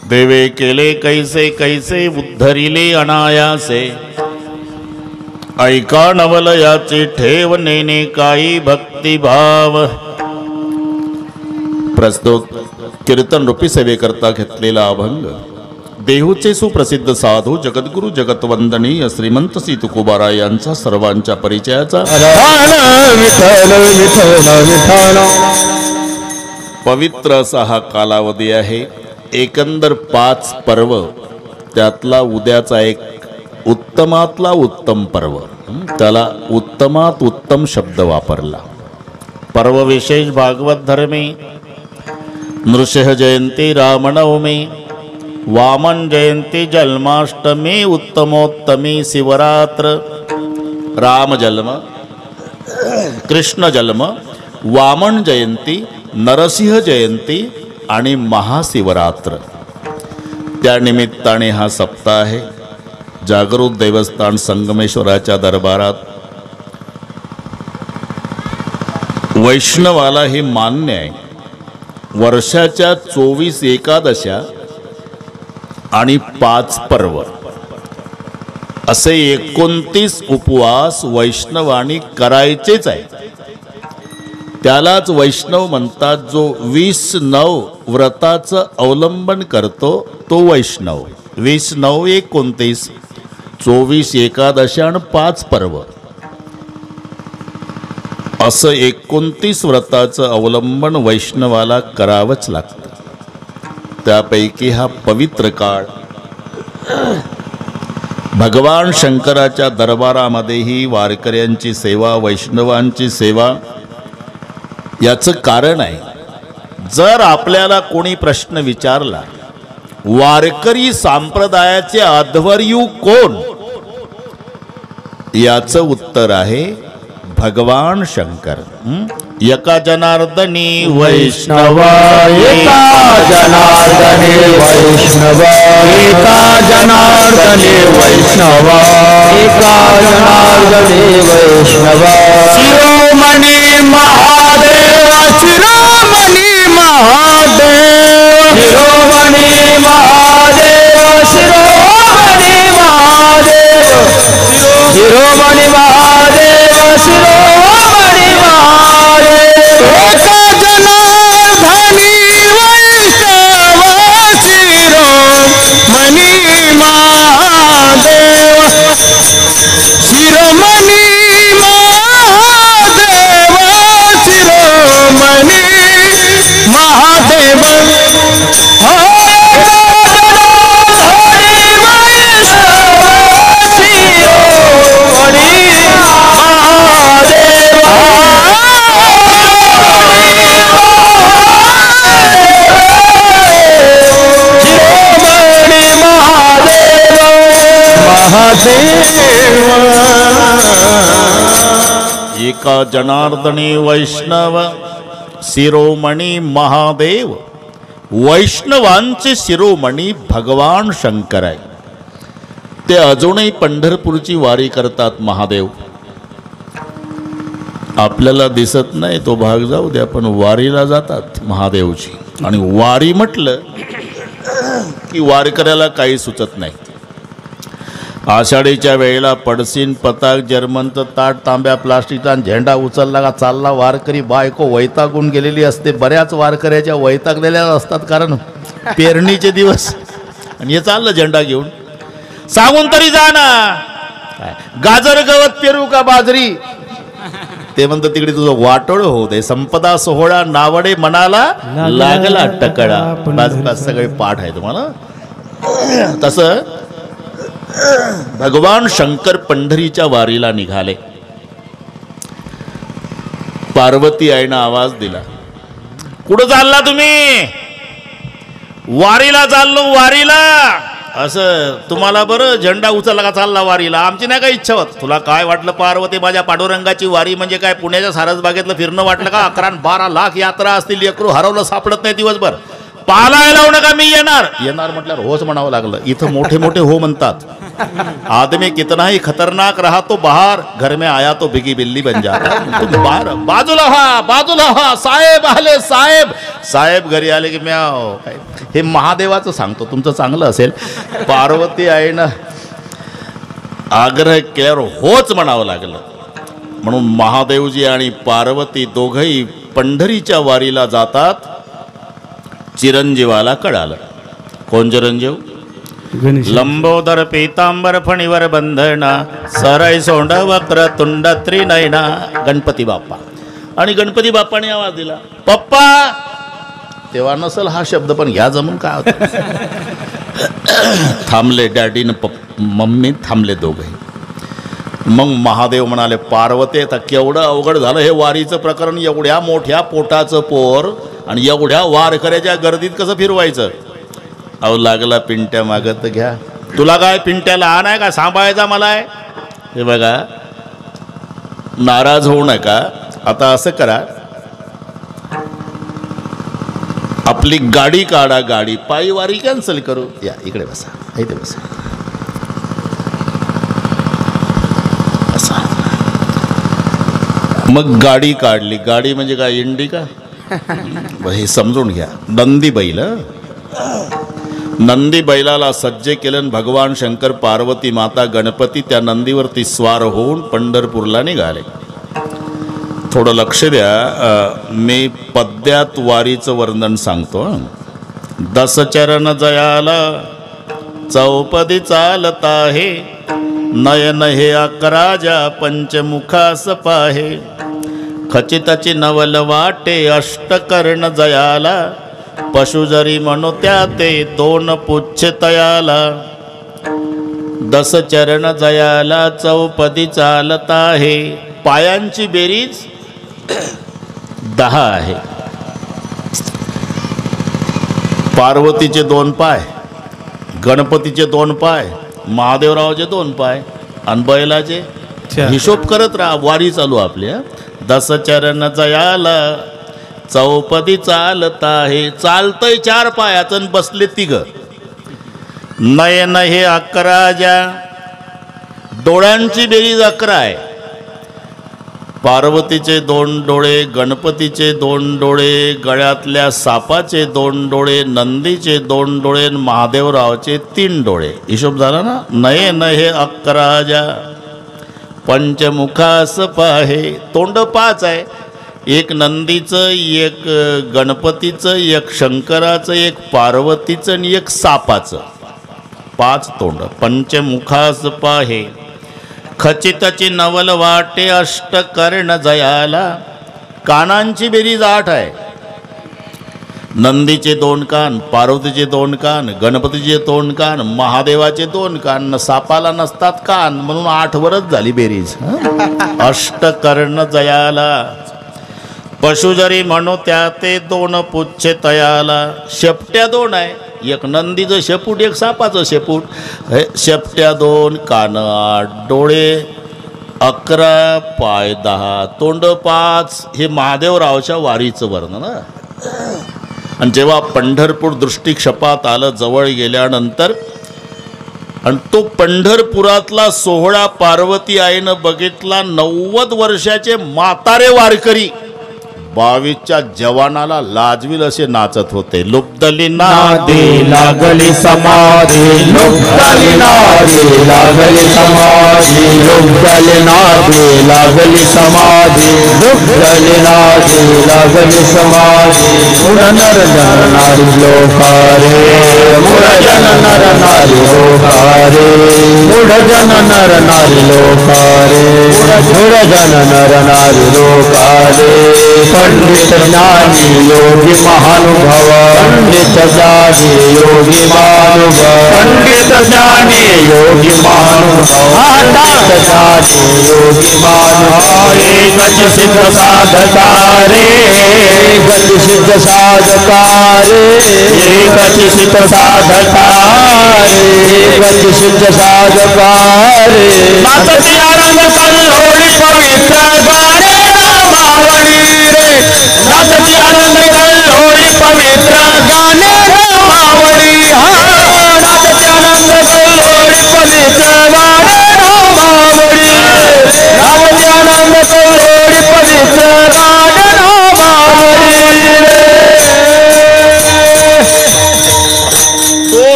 देवे केले कैसे कैसे उद्धरिले अनायासे, ऐका नवल याचे ठेव नेने काही भक्तिभाव। प्रस्तुत कीर्तन रूपी सेवेकरता घेतलेला अभंग देहूचे सुप्रसिद्ध साधू जगद्गुरु जगतवंदनीय श्रीमंत श्री तुकोबाराय यांचा सर्वांच्या परिचयाचा पवित्र असा हा कालावधी आहे। एकंदर 5 पर्व, त्यातला उद्याचा एक उत्तमातला उत्तम पर्व, त्याला उत्तमात उत्तम शब्द वापरला। पर्व विशेष भागवत धर्मी, नृसिंह जयंती, रामनवमी, वामन जयंती, जन्माष्टमी, उत्तमोत्तमी, शिवरात्र, राम जन्म, कृष्ण जन्म, वामन जयंती, नरसिंह जयंती आणि महाशिवरात्र। त्या निमित्ताने हा सप्ताह आहे। जागृत देवस्थान संगमेश्वराच्या दरबारात वैष्णवाला हे मान्य आहे, वर्षाच्या 24 एकादशा आणि 5 पर्व असे 29 उपवास वैष्णवानी करायचेच आहे। त्यालाच वैष्णव म्हणतात। जो 20-9 व्रताचं अवलंबन करतो तो वैष्णव। 20-9 29, 24 एकादशा आणि 5 पर्व असं 29 व्रताचं अवलंबन वैष्णवाला करावंच लागतं। त्यापैकी हा पवित्र काळ भगवान शंकराच्या दरबारामध्येही वारकऱ्यांची सेवा, वैष्णवांची सेवा याचं कारण आहे। जर आपल्याला कोणी प्रश्न विचारला वारकरी संप्रदायाचे अध्वर्यू कोण, याचं उत्तर आहे भगवान शंकर। एका जनार्दनी वैष्णवा, एका जनार्दनी वैष्णवा, एका जनार्दनी वैष्णवा, एका जनार्दनी वैष्णवा। शिरोमणी महादेव, शिरोमणी महादेव, शिरोमणी महादेव, शिरोमणी महादेव, शिरोमणी महादेव, शिरोमणी महादेव। एका जनार्दनी वैष्णवा, शिरोमणी महादेव, शिरोमणी महादेव, शिरोमणी महादेव। एका जनार्दनी वैष्णव, शिरोमणी महादेव। वैष्णवांचे शिरोमणी भगवान शंकर आहे। ते अजूनही पंढरपूरची वारी करतात महादेव। आपल्याला दिसत नाही तो भाग जाऊ द्या, पण वारीला जातात महादेवची। आणि वारी म्हटलं की वारकऱ्याला काही सुचत नाही। आषाढीच्या वेळेला पडसीन, पताक, जर्मनचं ताट, तांब्या प्लास्टिकचा झेंडा उचलला का चालला वारकरी। बायको वैतागून गेलेली असते, बऱ्याच वारकऱ्याच्या वैतागलेल्या असतात, कारण पेरणीचे दिवस, आणि हे चाललं झेंडा घेऊन। सांगून तरी जा ना, गाजर गवत पेरू का बाजरी, ते म्हणतं तिकडे तुझं वाटोळ होऊ दे। संपदा सोहळा नावडे मनाला लागला टकडा। बस सगळे पाठ आहे तुम्हाला। तसं भगवान शंकर पंढरीच्या वारीला निघाले। पार्वती आईनं आवाज दिला, कुठं चालला तुम्ही? वारीला चाललो, वारीला। असं तुम्हाला बरं झेंडा उचलला का चालला वारीला? आमची नाही काय इच्छा होत। तुला काय वाटलं पार्वती, माझ्या पांडुरंगाची वारी म्हणजे काय पुण्याच्या सारसबागेतलं फिरणं वाटलं का? 11-12 लाख यात्रा असतील, लेकरू हरवलं सापडत नाही दिवसभर। पालायला लावू नका, मी येणार. येणार म्हटल्यावर होच म्हणावं लागलं. इथं मोठे मोठे हो म्हणतात. आदमी कितना ही खतरनाक रहा तो बाहर, घर में आया तो बिगी बिल्ली बन जाता. तुम बाहर बाजूला हा साहेब आले, साहेब. साहेब घरी आले की म्याव. हे महादेवाचं सांगतो, तुमचं चांगलं असेल. पार्वती आईनं आग्रह केल्यावर होच म्हणावं लागलं. म्हणून महादेवजी आणि पार्वती दोघंही पंढरीच्या वारीला जातात. चिरंजीवाला कळालं. कोण चिरंजीव? लंबोदर पीतांबर फणीवर बंधना, सरय सोंड वक्र तुंड त्रिनयना. गणपती बाप्पा. आणि गणपती बाप्पाने आवाज दिला, पप्पा. तेव्हा नसल हा शब्द, पण घ्या जमून काय होतं. थांबले डॅडी न मम्मी थांबले दोघे. मग महादेव म्हणाले, पार्वती आता केवढं अवघड झालं हे वारीचं प्रकरण. एवढ्या मोठ्या पोटाचं पोर आणि एवढ्या वारकऱ्याच्या गर्दीत कसं फिरवायचं. अहो लागला पिंट्या मागत घ्या. तुला काय पिंट्या लहान आहे का, सांभाळायचा मला आहे. हे बघा, नाराज होऊ नका. आता असं करा, आपली गाडी काढा. गाडी पायी वारी कॅन्सल करू. या इकडे बसा, इथे बसा. मग गाडी काढली. गाडी म्हणजे काय, इंडिका? हे समजून घ्या. नंदी बैल. नंदी बैलाला सज्ज केलं. भगवान शंकर, पार्वती माता, गणपती त्या नंदीवरती स्वार होऊन पंढरपूरला निघाले. थोडं लक्ष द्या. मी पद्यात वारीचं वर्णन सांगतो. 10 चरण जयाला चौपदी चालत आहे, नयन हे अकराजा पंचमुखास पाहे. खचितची नवल वाटे अष्टकर्ण जयाला, पशु जरी म्हणू त्या ते 2 पुच्छ तयाला. 10 चरण जयाला चौपदी चालत आहे. पायांची बेरीज 10 आहे. पार्वतीचे 2 पाय, गणपतीचे 2 पाय, महादेवरावचे 2 पाय आणि बैलाचे. हिशोब करत राहा. वारी चालू आपल्या. 10 चरण जयाला चौपदी चालत आहे. चालतंय 4 पायाचं आणि बसले 3. नयन हे 11. डोळ्यांची बेरीज 11 आहे. पार्वतीचे 2 डोळे, गणपतीचे 2 डोळे, गळ्यातल्या सापाचे 2 डोळे, नंदीचे 2 डोळे, महादेवरावचे 3 डोळे. हिशोब झाला ना. नयन हे 11. पंचमुखास पाहे. तोंड 5 आहे. 1 नंदीचं, 1 गणपतीचं, 1 शंकराचं, 1 पार्वतीचं आणि 1 सापाचं. 5 तोंड. पंचमुखास पाहे. खचितची नवल वाटे अष्टकर्ण जयाला. कानांची बेरीज 8 आहे. नंदीचे 2 कान, पार्वतीचे 2 कान, गणपतीचे 2 कान, महादेवाचे 2 कान. सापाला नसतात कान, म्हणून 8 वरच झाली बेरीज. अष्टकर्ण जयाला. पशु जरी म्हणू त्या ते 2 पुच्छ तयाला. शेपट्या 2 आहे. 1 नंदीचं शेपूट, 1 सापाचं शेपूट. शेपट्या 2, कान 8, डोळे 11, पाय 10, तोंड 5. हे महादेवरावच्या वारीचं वर्णन. आणि जेव्हा पंढरपूर दृष्टिक्षेपात आलं, जवळ गेल्यानंतर, आणि तो पंढरपुरातला सोहळा पार्वती आईनं बघितला. 90 वर्षाचे म्हातारे वारकरी 22च्या जवानाला लाजवील असे नाचत होते. लुब्धली नादे लागली समाधी, लुब्धली नादे लागली समाधी, लुब्धली नादे लागली समाधी, लुब्धली नादे लागली समाधी. मुळ नर नारी लोकारे, मुळ जन नर नारी लोकारे, मुळ जन नर नारी लोकारे, मुळ जन नर नारी लोकारे. पंडित ज्ञानी योगी महानुभव, पंडित ज्ञानी योगी महानुभव, पंडित ज्ञानी योगी महानुभव, पंडित ज्ञानी योगी महानुभव. एकच सिद्ध साधकारे, एकच सिद्ध साधकारे, एकच सिद्ध साधकारे, एकच सिद्ध साधकारे. नाचती आनंद कल्लोळी पवित्र गाणे रामावणी रे. नाचती आनंद कल्लोळी पवित्र गाणे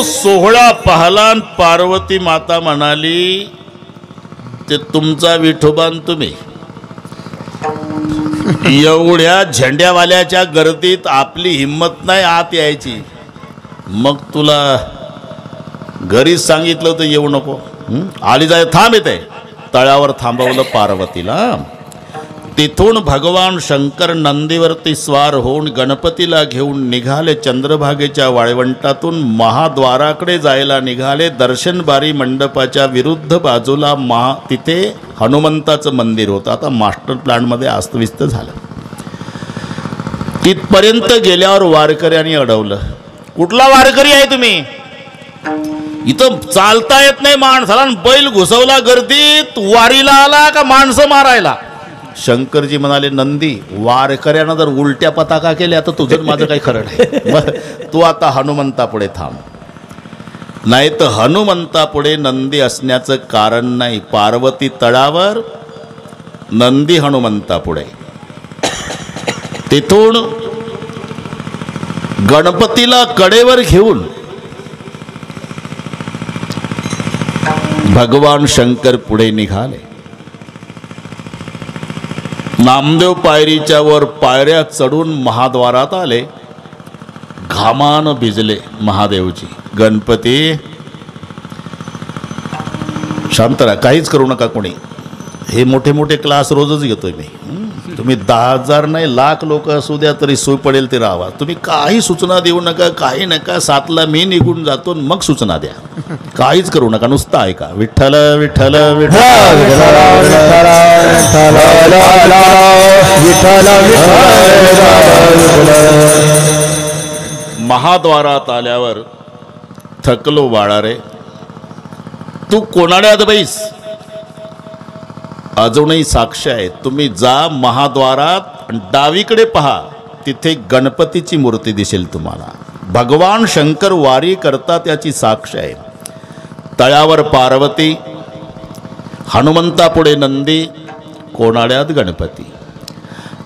सोहळा पाहला आणि पार्वती माता म्हणाली ते तुमचा विठोबान तुम्ही एवढ्या झेंड्यावाल्याच्या गर्दीत आपली हिंमत नाही आत यायची, मग तुला घरीच सांगितलं होतं येऊ नको, आली जाय थांब येते. तळ्यावर थांबवलं पार्वतीला. तिथून भगवान शंकर नंदीवरती स्वार होऊन गणपतीला घेऊन निघाले. चंद्रभागेच्या वाळवंटातून महाद्वाराकडे जायला निघाले. दर्शनबारी मंडपाच्या विरुद्ध बाजूला तिथे हनुमंताचं मंदिर होतं. आता मास्टर प्लॅनमध्ये अस्तव्यस्त झालं. तिथपर्यंत गेल्यावर वारकऱ्यांनी अडवलं. कुठला वारकरी आहे तुम्ही? इथं चालता येत नाही माणसाला, बैल घुसवला गर्दीत, वारीला आला का माणसं मारायला? शंकरजी म्हणाले नंदी, वारकऱ्यानं जर उलट्या पताका केल्या तर तुझं माझं काही खरं नाही. मग तू आता हनुमंतापुढे थांब. नाही तर हनुमंतापुढे नंदी असण्याचं कारण नाही. पार्वती तळावर, नंदी हनुमंतापुढे. तिथून गणपतीला कडेवर घेऊन भगवान शंकर पुढे निघाले. नामदेव पायरीच्या वर पायऱ्या चढून महाद्वारात आले. घामानं भिजले महादेवजी. गणपती शांत राहा, काहीच करू नका कोणी. हे मोठे मोठे क्लास रोजच घेतोय मी. तुम्ही 10,000 नाही लाख लोक असू द्या तरी सोय पडेल ते राहावा. तुम्ही काही सूचना देऊ नका, काही नका. 7ला मी निघून जातो, मग सूचना द्या. काहीच करू नका, नुसतं ऐका. विठ्ठल विठ्ठल विठ्ठल महाद्वारात आल्यावर थकलो बाळा रे, तू कोणाड्यात बैस. अजूनही साक्ष आहे. तुम्ही जा महाद्वारात, डावीकडे पहा, तिथे गणपतीची मूर्ती दिसेल तुम्हाला. भगवान शंकर वारी करता त्याची साक्ष आहे. तळ्यावर पार्वती, हनुमंतापुढे नंदी, कोणाड्यात गणपती.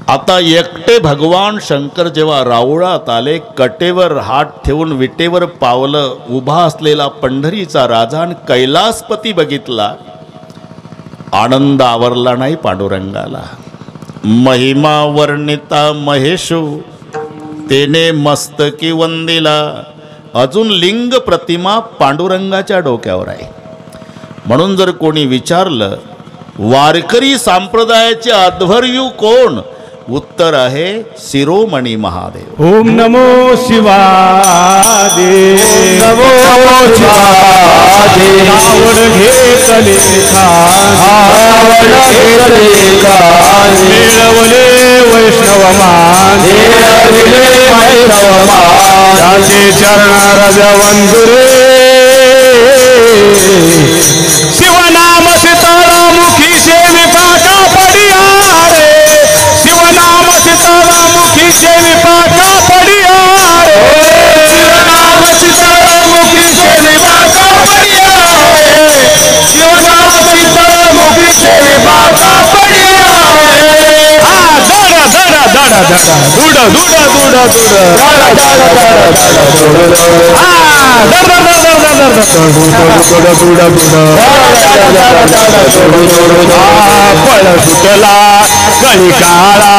आता एकटे भगवान शंकर जेव्हा राऊळात आले, कटेवर हात ठेवून विटेवर पावलं उभा असलेला पंढरीचा राजा आणि कैलासपती बघितला. आनंद आवरला नाही पांडुरंगाला. महिमा वर्णिता महेशू, तेने मस्तकी वंदिला. अजून लिंग प्रतिमा पांडुरंगाच्या डोक्यावर आहे. म्हणून जर कोणी विचारलं वारकरी संप्रदायाचे अध्वर्यू कोण, उत्तर आहे शिरोमणी महादेव. ओम नमो शिवाय. नमो शिवाय. आवड घेतले मिळवले वैष्णव मान, त्याचे चरण रज वंदुरे. शिवनाम सीतारामुखी सेविका का पडिया रे. शिवनाम सीतारामुखी सेविका का पडिया रे. शिवनाम सीतारामुखी सेविका का पडिया रे. शिवनाम सीतारामुखी सेविका का पडिया रे. हा दाडा दाडा दाडा दाडा दुडा दुडा दुडा दुडा दाडा दाडा दाडा दाडा हा दाडा दाडा दाडा दुडा दुडा दुडा दाडा दाडा दुडा. पळ सुटला कळी काळा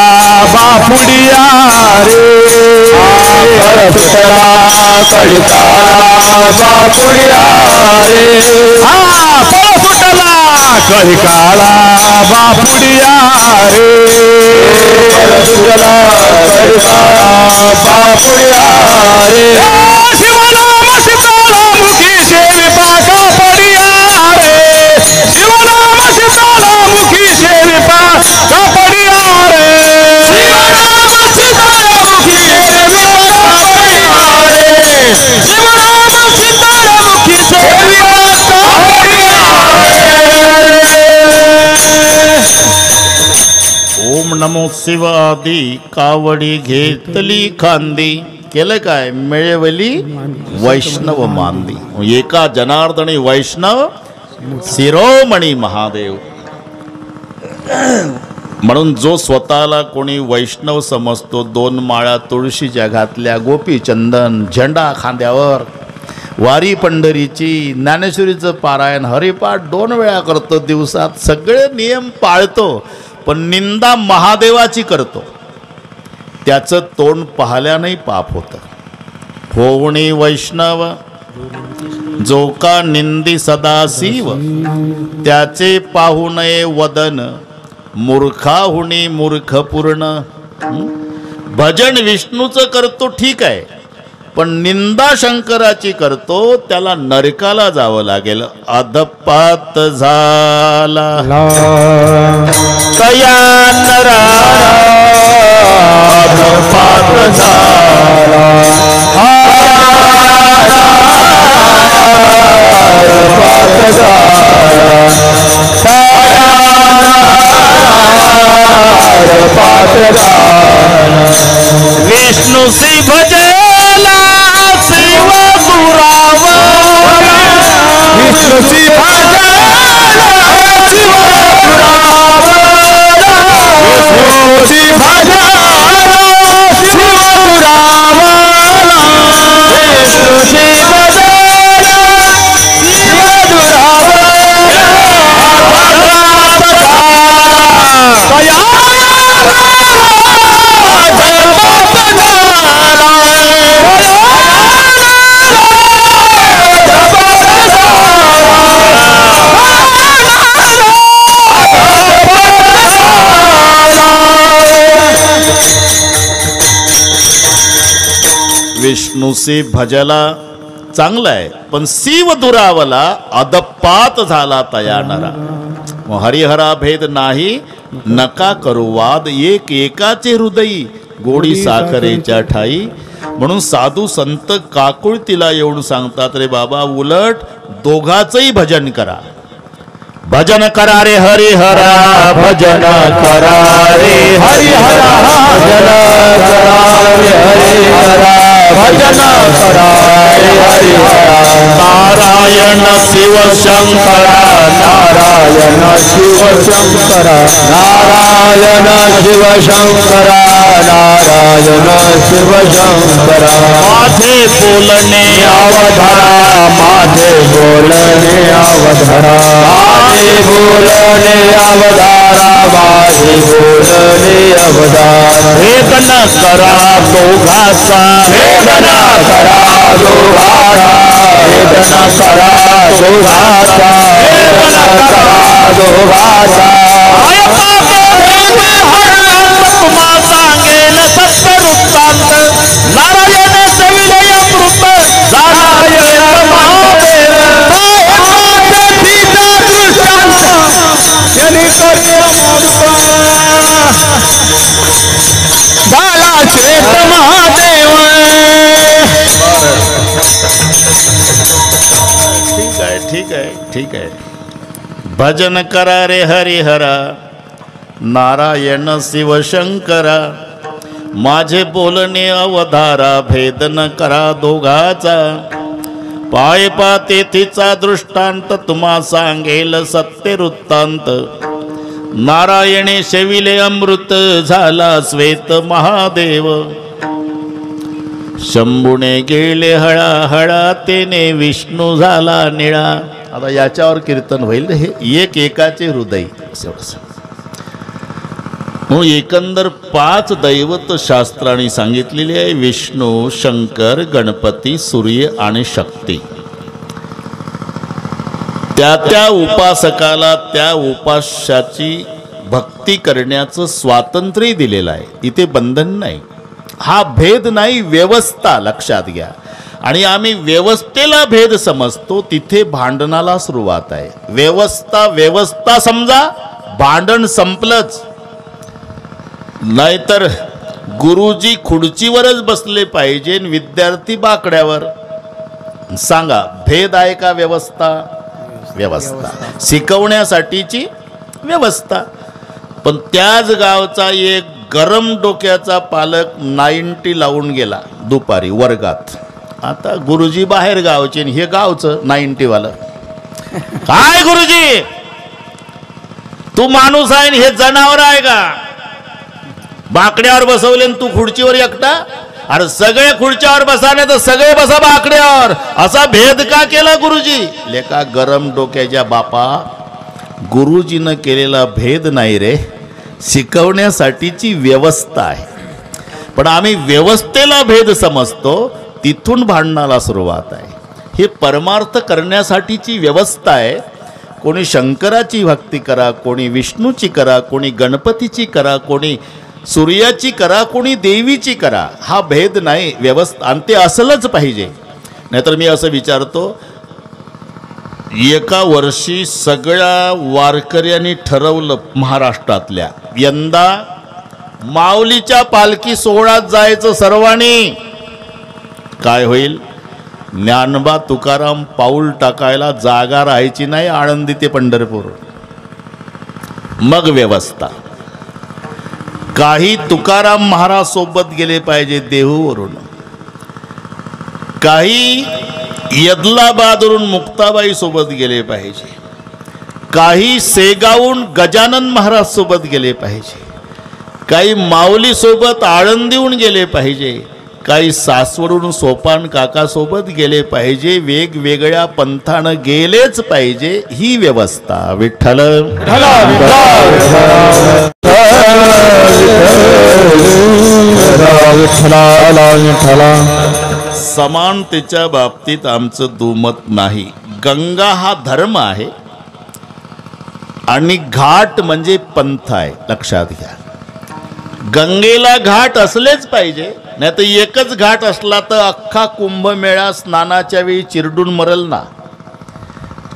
बापुडिया रे. पळ सुटला कळी काळा बापुडिया रे. हा पळ सुटला कळी काळा बापुडिया रे. पळ सुटला कळी काळा बापुडिया रे. शिवनाम सीतारामुखी सेविका का पडिया रे. शिवनाम सीतारामुखी सेविका का पडिया रे. शिवनाम सीतारामुखी सेविका का पडिया रे. शिवनाम सीतारामुखी सेविका का पडिया रे. ओम नमो शिवादी कावडी घेतली खांदी. केलं काय? मिळवली वैष्णव मांदी. एका जनार्दनी वैष्णव शिरोमणी महादेव. म्हणून जो स्वतःला कोणी वैष्णव समजतो, 2 माळा तुळशीच्या घातल्या, गोपी चंदन, झेंडा खांद्यावर, वारी पंढरीची, ज्ञानेश्वरीचं पारायण, हरिपाठ 2 वेळा करतो दिवसात, सगळे नियम पाळतो, पण निंदा महादेवाची करतो, त्याचं तोंड पाहिल्यानंही पाप होतं. होवणी वैष्णव जो का निंदी सदाशिव, त्याचे पाहू नये वदन, मूर्खाहुनी मूर्ख पूर्ण. भजन विष्णूचं करतो ठीक आहे, पण निंदा शंकराची करतो, त्याला नरकाला जावं लागेल. अधपात झाला कया नरा, अधपात झाला विष्णु सी भजला शिव दुरावा, विष्णु सी भजला शिव दुरावा, विष्णु सी भजला शिव दुरावा, विष्णु सी भजला शिव दुरावा. विष्णू से भजला चांगला आहे, पण शिव दुरावला अदपात झाला तया नरा. हरिहरा भेद नाही नका करू वाद, एक एकाचे हृदयी गोडी साखरेच्या ठाई. म्हणून साधू संत काकुळतीला येऊन सांगतात, रे बाबा उलट दोघाचंही भजन करा. भजन करा रे हरिहरा, भजन करा रे हरिहरा, भजन करा रे हरिहरा, भजन करा रे हरिहरा. नारायण शिव शंकरा, नारायण शिव शंकरा, नारायण शिव शंकरा, नारायण शिव शंकरा. माझे बोलणे अवधरा, माझे बोलणे अवधरा, माझे बोलणे अवधारा, माझे बोलणे अवधारा. वेदन करा दोघाचा, वेदन करा दोघाचा, वेदन करा दोघाचा, वेदन करा दोघाचा. तुम्हा सांगेन सत्य वृत्तांत, नारायण सविले अमृत, नारायण महादेव झाला श्रेष्ठ महादेव. ठीक आहे ठीक आहे ठीक आहे. भजन करा रे हरिहरा, नारायण शिवशंकरा. माझे बोलणे अवधारा, भेद न करा दोघाचा. पाय पाते तिचा दृष्टांत, तुम्हा सांगेल सत्य वृत्तांत. नारायणे शेविले अमृत, झाला श्वेत महादेव. शंभूने गेले हळा हळा, तेने विष्णू झाला निळा. आता याच्यावर कीर्तन होईल. हे एक एकाचे हृदय. म्हणून एकंदर 5 दैवत शास्त्राने सांगितलेली आहे. विष्णू, शंकर, गणपती, सूर्य आणि शक्ती. त्या त्या उपासकाला त्या उपास्याची भक्ती करण्याचं स्वातंत्र्य दिलेलं आहे. इथे बंधन नाही, हा भेद नाही, व्यवस्था लक्षात घ्या. आणि आम्ही व्यवस्थेला भेद समजतो, तिथे भांडणाला सुरुवात आहे. व्यवस्था व्यवस्था समजा, भांडण संपलंच. नाहीतर गुरुजी खुर्चीवरच बसले पाहिजे, विद्यार्थी बाकड्यावर. सांगा, भेद आहे का व्यवस्था? व्यवस्था. शिकवण्यासाठीची व्यवस्था. पण त्याच गावचा एक गरम डोक्याचा पालक 90 लावून गेला दुपारी वर्गात. आता गुरुजी बाहेर गावचे, हे गावचं 90 वालं. काय गुरुजी, तू माणूस आहे हे जनावर आहे का? बाकड्यावर बसवले तू खुर्चीवर एकटा. अरे सगळे खुर्च्यावर बसा नाही तर सगळे बसा बाकड्यावर, असा भेद का केला गुरुजी? लेका गरम डोक्याच्या बापा, गुरुजीनं केलेला भेद नाही रे, शिकवण्यासाठीची व्यवस्था आहे. पण आम्ही व्यवस्थेला भेद समजतो, तिथून भांडणाला सुरुवात आहे. हे परमार्थ करण्यासाठीची व्यवस्था आहे. कोणी शंकराची भक्ती करा, कोणी विष्णूची करा, कोणी गणपतीची करा, कोणी सूर्याची करा, कोणी देवीची करा, हा भेद नाही, व्यवस्था. आणि ते असलंच पाहिजे. नाहीतर मी असं विचारतो, एका वर्षी सगळ्या वारकऱ्यांनी ठरवलं महाराष्ट्रातल्या, यंदा माऊलीच्या पालखी सोहळ्यात जायचं सर्वांनी. काय होईल? ज्ञानबा तुकाराम पाऊल टाकायला जागा राहायची नाही, आळंदी ते पंढरपूर. मग व्यवस्था. काही तुकाराम महाराज सोबत गेले पाहिजे देहूवरून, काही यदलाबादवरून मुक्ताबाई सोबत गेले पाहिजे, काही सेगावून गजानन महाराज सोबत गेले पाहिजे, काही माऊली सोबत आळंदीहून गेले पाहिजे, काही सासवडून सोपान काका सोबत गेले पाहिजे. वेगवेगळ्या पंथानं गेलेच पाहिजे. ही व्यवस्था. विठ्ठल समानतेच्या बाबतीत आमचं दुमत नाही. गंगा हा धर्म आहे आणि घाट म्हणजे पंथ आहे, लक्षात घ्या. गंगेला घाट असलेच पाहिजे, नाही तर एकच घाट असला तर अख्खा कुंभमेळा स्नानाच्या वेळी चिरडून मरल ना.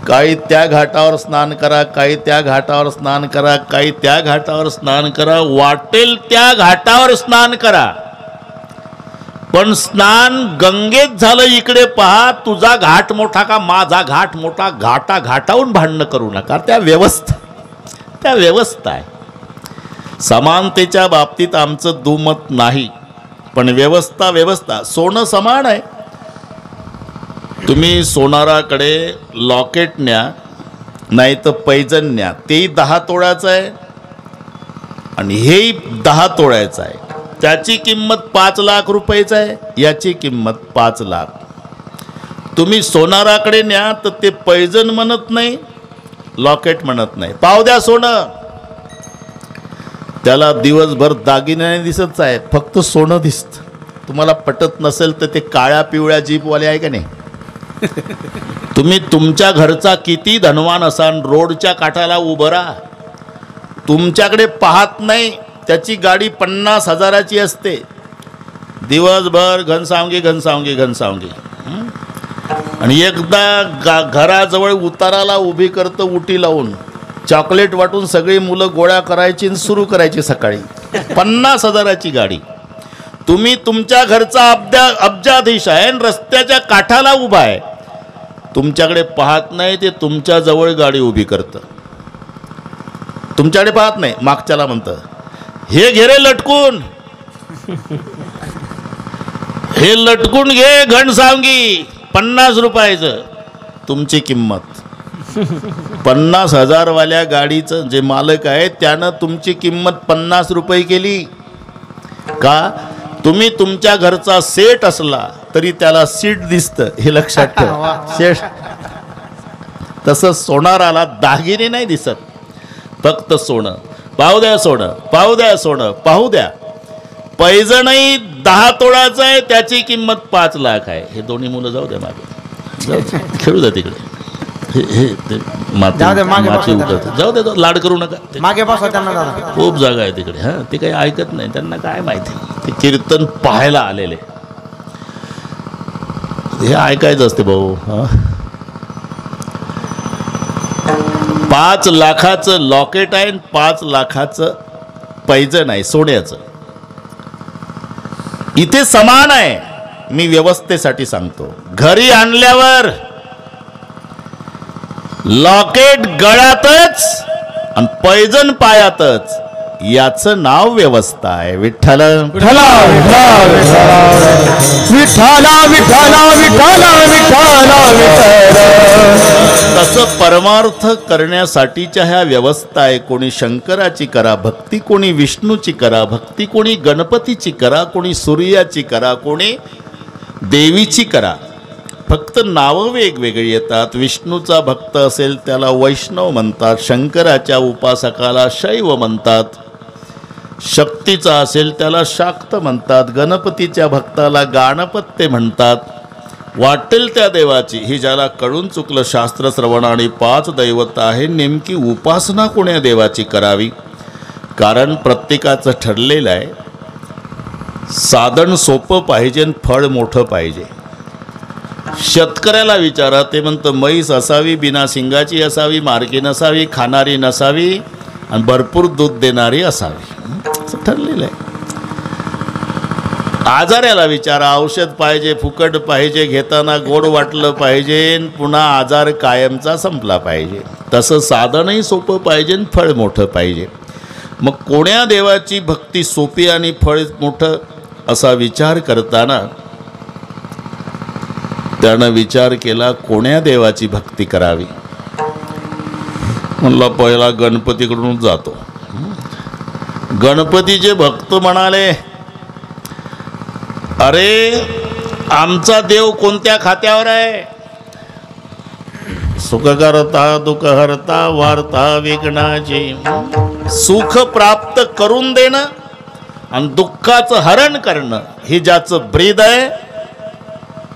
काही त्या घाटावर स्नान करा, काही त्या घाटावर स्नान करा, काही त्या घाटावर स्नान करा, वाटेल त्या घाटावर स्नान करा. पण स्नान गंगेत झालं इकडे पहा, तुझा घाट मोठा का माझा घाट मोठा, घाटाहून भांडणं करू नका. त्या व्यवस्था आहे. समानतेच्या बाबतीत आमचं दुमत नाही, पण व्यवस्था. सोनं समान आहे. तुम्ही सोनाराकडे लॉकेट न्या, नाही तर पैजण न्या, तेही 10 तोळ्याचं आहे आणि हेही 10 तोळ्याचं आहे. त्याची किंमत 5 लाख रुपयाचं आहे, याची किंमत 5 लाख. तुम्ही सोनाराकडे न्या तर ते पैजण म्हणत नाही, लॉकेट म्हणत नाही. पाव द्या सोनं, त्याला दिवसभर दागिने दिसतच आहे, फक्त सोनं दिसतं. तुम्हाला पटत नसेल तर ते काळ्या पिवळ्या जीपवाले आहे का नाही, तुम्ही तुमच्या घरचा किती धनवान असाल, रोडच्या काठाला उभं राहा, तुमच्याकडे पाहत नाही, त्याची गाडी 50,000ची असते. दिवसभर घनसावंगी. आणि एकदा घराजवळ उताराला उभी करतं उटी लावून, चॉकलेट वाटून सगळी मुलं गोळ्या करायची आणि सुरू करायची सकाळी. 50,000ची गाडी. तुम्ही तुमच्या घरचा अब्जाधीश आहे आणि रस्त्याच्या काठाला उभा आहे, तुमच्याकडे पाहत नाही, ते तुमच्या जवळ गाडी उभी करतं. तुमच्याकडे पाहत नाही, मागच्याला म्हणतं हे घे रे लटकून, हे लटकून घे घनसावंगी, 50 रुपयाचं. तुमची किंमत 50,000 वाल्या गाडीचं जे मालक आहे त्यानं तुमची किंमत 50 रुपये केली का? तुम्ही तुमच्या घरचा सेट असला तरी त्याला सीट दिसतं, हे लक्षात ठेवा. सेट तसं सोनाराला दागिने नाही दिसत, फक्त सोनं. पाहू द्या सोनं, पाहू द्या सोनं, पाहू द्या. पैजणही 10 तोळाचं आहे, त्याची किंमत 5 लाख आहे. हे दोन्ही मुलं जाऊ द्या मागे, खेळू द्या तिकडे. जाऊ दे, लाड करू नका. मागे बसवा त्यांना दादा, खूप जागा आहे तिकडे. हा, ते काही ऐकत नाही, त्यांना काय माहिती. ते कीर्तन पाहायला आलेले, हे ऐकायचं असते भाऊ. 5 लाखाचं लॉकेट आहे, 5 लाखाचं पैजण आहे सोन्याचं. इथे समान आहे. मी व्यवस्थेसाठी सांगतो. घरी आणल्यावर लॉकेट गळ्यातच आणि पैजण पायातच, याचं नाव व्यवस्था आहे. विठ्ठल विठ्ठला तसं परमार्थ करण्यासाठीच्या ह्या व्यवस्था आहे. कोणी शंकराची करा भक्ती, कोणी विष्णूची करा भक्ती, कोणी गणपतीची करा, कोणी सूर्याची करा, कोणी देवीची करा. फक्त नावं वेगवेगळी येतात. विष्णूचा भक्त असेल त्याला वैष्णव म्हणतात, शंकराच्या उपासकाला शैव म्हणतात, शक्तीचा असेल त्याला शाक्त म्हणतात, गणपतीच्या भक्ताला गाणपत्य म्हणतात. वाटेल त्या देवाची, ही ज्याला कळून चुकलं शास्त्र श्रवण आणि 5 दैवत आहे, नेमकी उपासना कोण्या देवाची करावी. कारण प्रत्येकाचं ठरलेलं आहे. साधन सोपं पाहिजे आणि फळ मोठं पाहिजे. शेतकऱ्याला विचारा, ते म्हणतं म्हैस असावी, बिना शिंगाची असावी, मार्गी नसावी, खाणारी नसावी आणि भरपूर दूध देणारी असावी. असं ठरलेलं आहे. आजाऱ्याला विचारा, औषध पाहिजे, फुकट पाहिजे, घेताना गोड वाटलं पाहिजे, पुन्हा आजार कायमचा संपला पाहिजे. तसं साधनही सोपं पाहिजे आणि फळ मोठं पाहिजे. मग कोण्या देवाची भक्ती सोपी आणि फळ मोठं असा विचार करताना त्यानं विचार केला, कोण्या देवाची भक्ती करावी. म्हणला पहिला गणपतीकडून जातो. गणपतीचे भक्त म्हणाले, अरे आमचा देव कोणत्या खात्यावर आहे? सुख करता दुःख हरता वार्ता विघ्नाची. सुख प्राप्त करून देणं आणि दुःखाचं हरण करणं हे ज्याचं ब्रीद आहे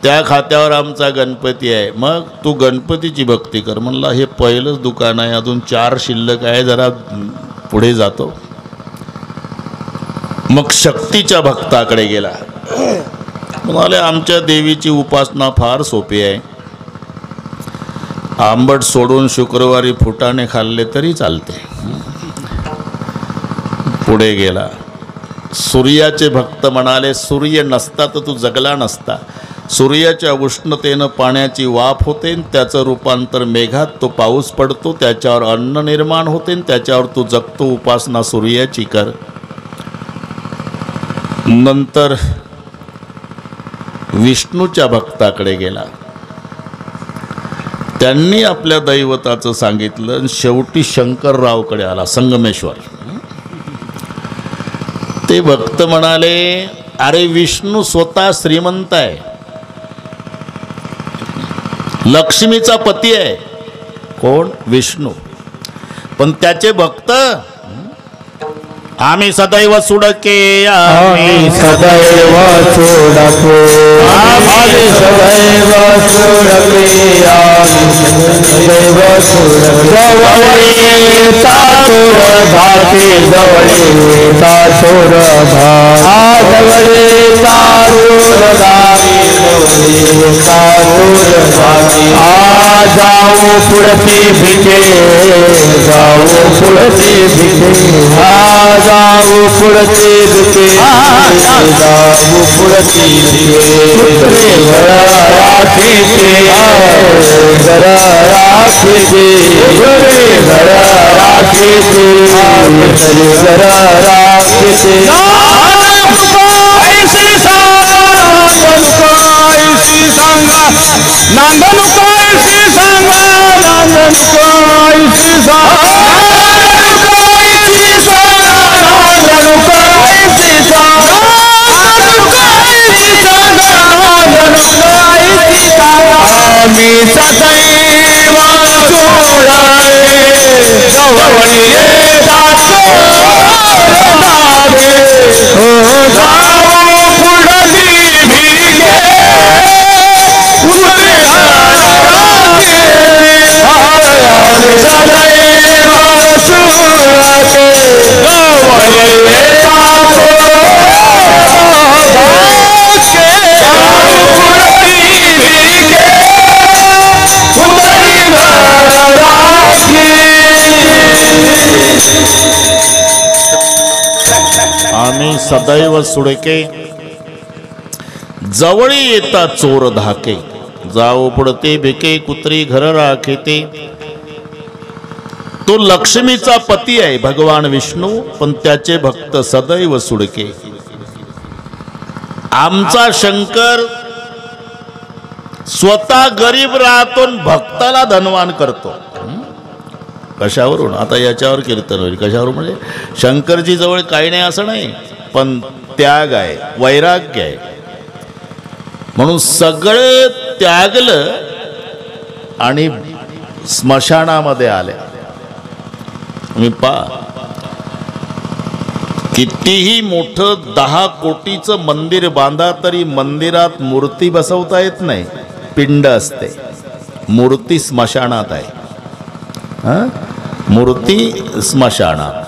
त्या खात्यावर आमचा गणपती आहे. मग तू गणपतीची भक्ती कर. म्हणला हे पहिलंच दुकान आहे, अजून 4 शिल्लक आहे, जरा पुढे जातो. मग शक्तीच्या भक्ताकडे गेला. म्हणाले आमच्या देवीची उपासना फार सोपी आहे. आंबट सोडून शुक्रवारी फुटाणे खाल्ले तरी चालते. पुढे गेला. सूर्याचे भक्त म्हणाले, सूर्य नसता तर तू जगला नसता. सूर्याच्या उष्णतेनं पाण्याची वाफ होते, त्याचं रूपांतर मेघात, तो पाऊस पडतो, त्याच्यावर अन्न निर्माण होते, त्याच्यावर तू जगतो. उपासना सूर्याची कर. नंतर विष्णूच्या भक्ताकडे गेला. त्यांनी आपल्या दैवताचं सांगितलं. शेवटी शंकररावकडे आला, संगमेश्वर. ते भक्त म्हणाले, अरे विष्णू स्वतः श्रीमंत आहे, लक्ष्मीचा पती आहे. कोण? विष्णू. पण त्याचे भक्त आम्ही सदैव सुडके, आम्ही सदैव सुडके, आम्ही सदैव सुडके, आम्ही सदैव सुडके. जवळी तातोर धाके, जवळी तातोर धाके, जवळी तातोर धाके, जवळी तातोर धाके. जाऊ पुढची भिके, जाऊ पुढची भिके, जाऊ पुढची भिके, जाऊ पुढची भिके. घरा राखीचे, घरा राखीचे, घरा राखीचे, घरा राखीचे. नांदनुकायसी सांगा, नांदनुकायसी सांगा, नांदनुकायसी सांगा, नांदनुकायसी सांगा, नांदनुकायसी सांगा, नांदनुकायसी सांगा. आम्ही सदैव सोडावे, जवळी येतात धागे, जाऊ पुढची भिके, आम्ही सदैव सुडके, जवळी येता चोर धाके, जाऊ पडते भिके, कुत्री घर राखीते. तो लक्ष्मीचा पती आहे भगवान विष्णू, पण त्याचे भक्त सदैव सुडके. आमचा शंकर स्वतः गरीब राहतो, भक्ताला धनवान करतो. कशावरून? आता याच्यावर कीर्तन होईल. कशावरून म्हणजे शंकरजी जवळ काही नाही असं नाही, पण त्याग आहे, वैराग्य आहे. म्हणून सगळं त्यागलं आणि स्मशानामध्ये आले. तुम्ही पहा, कितीही मोठं 10 कोटीचं मंदिर बांधा तरी मंदिरात मूर्ती बसवता येत नाही, पिंड असते. मूर्ती स्मशानात आहे. मूर्ती स्मशानात.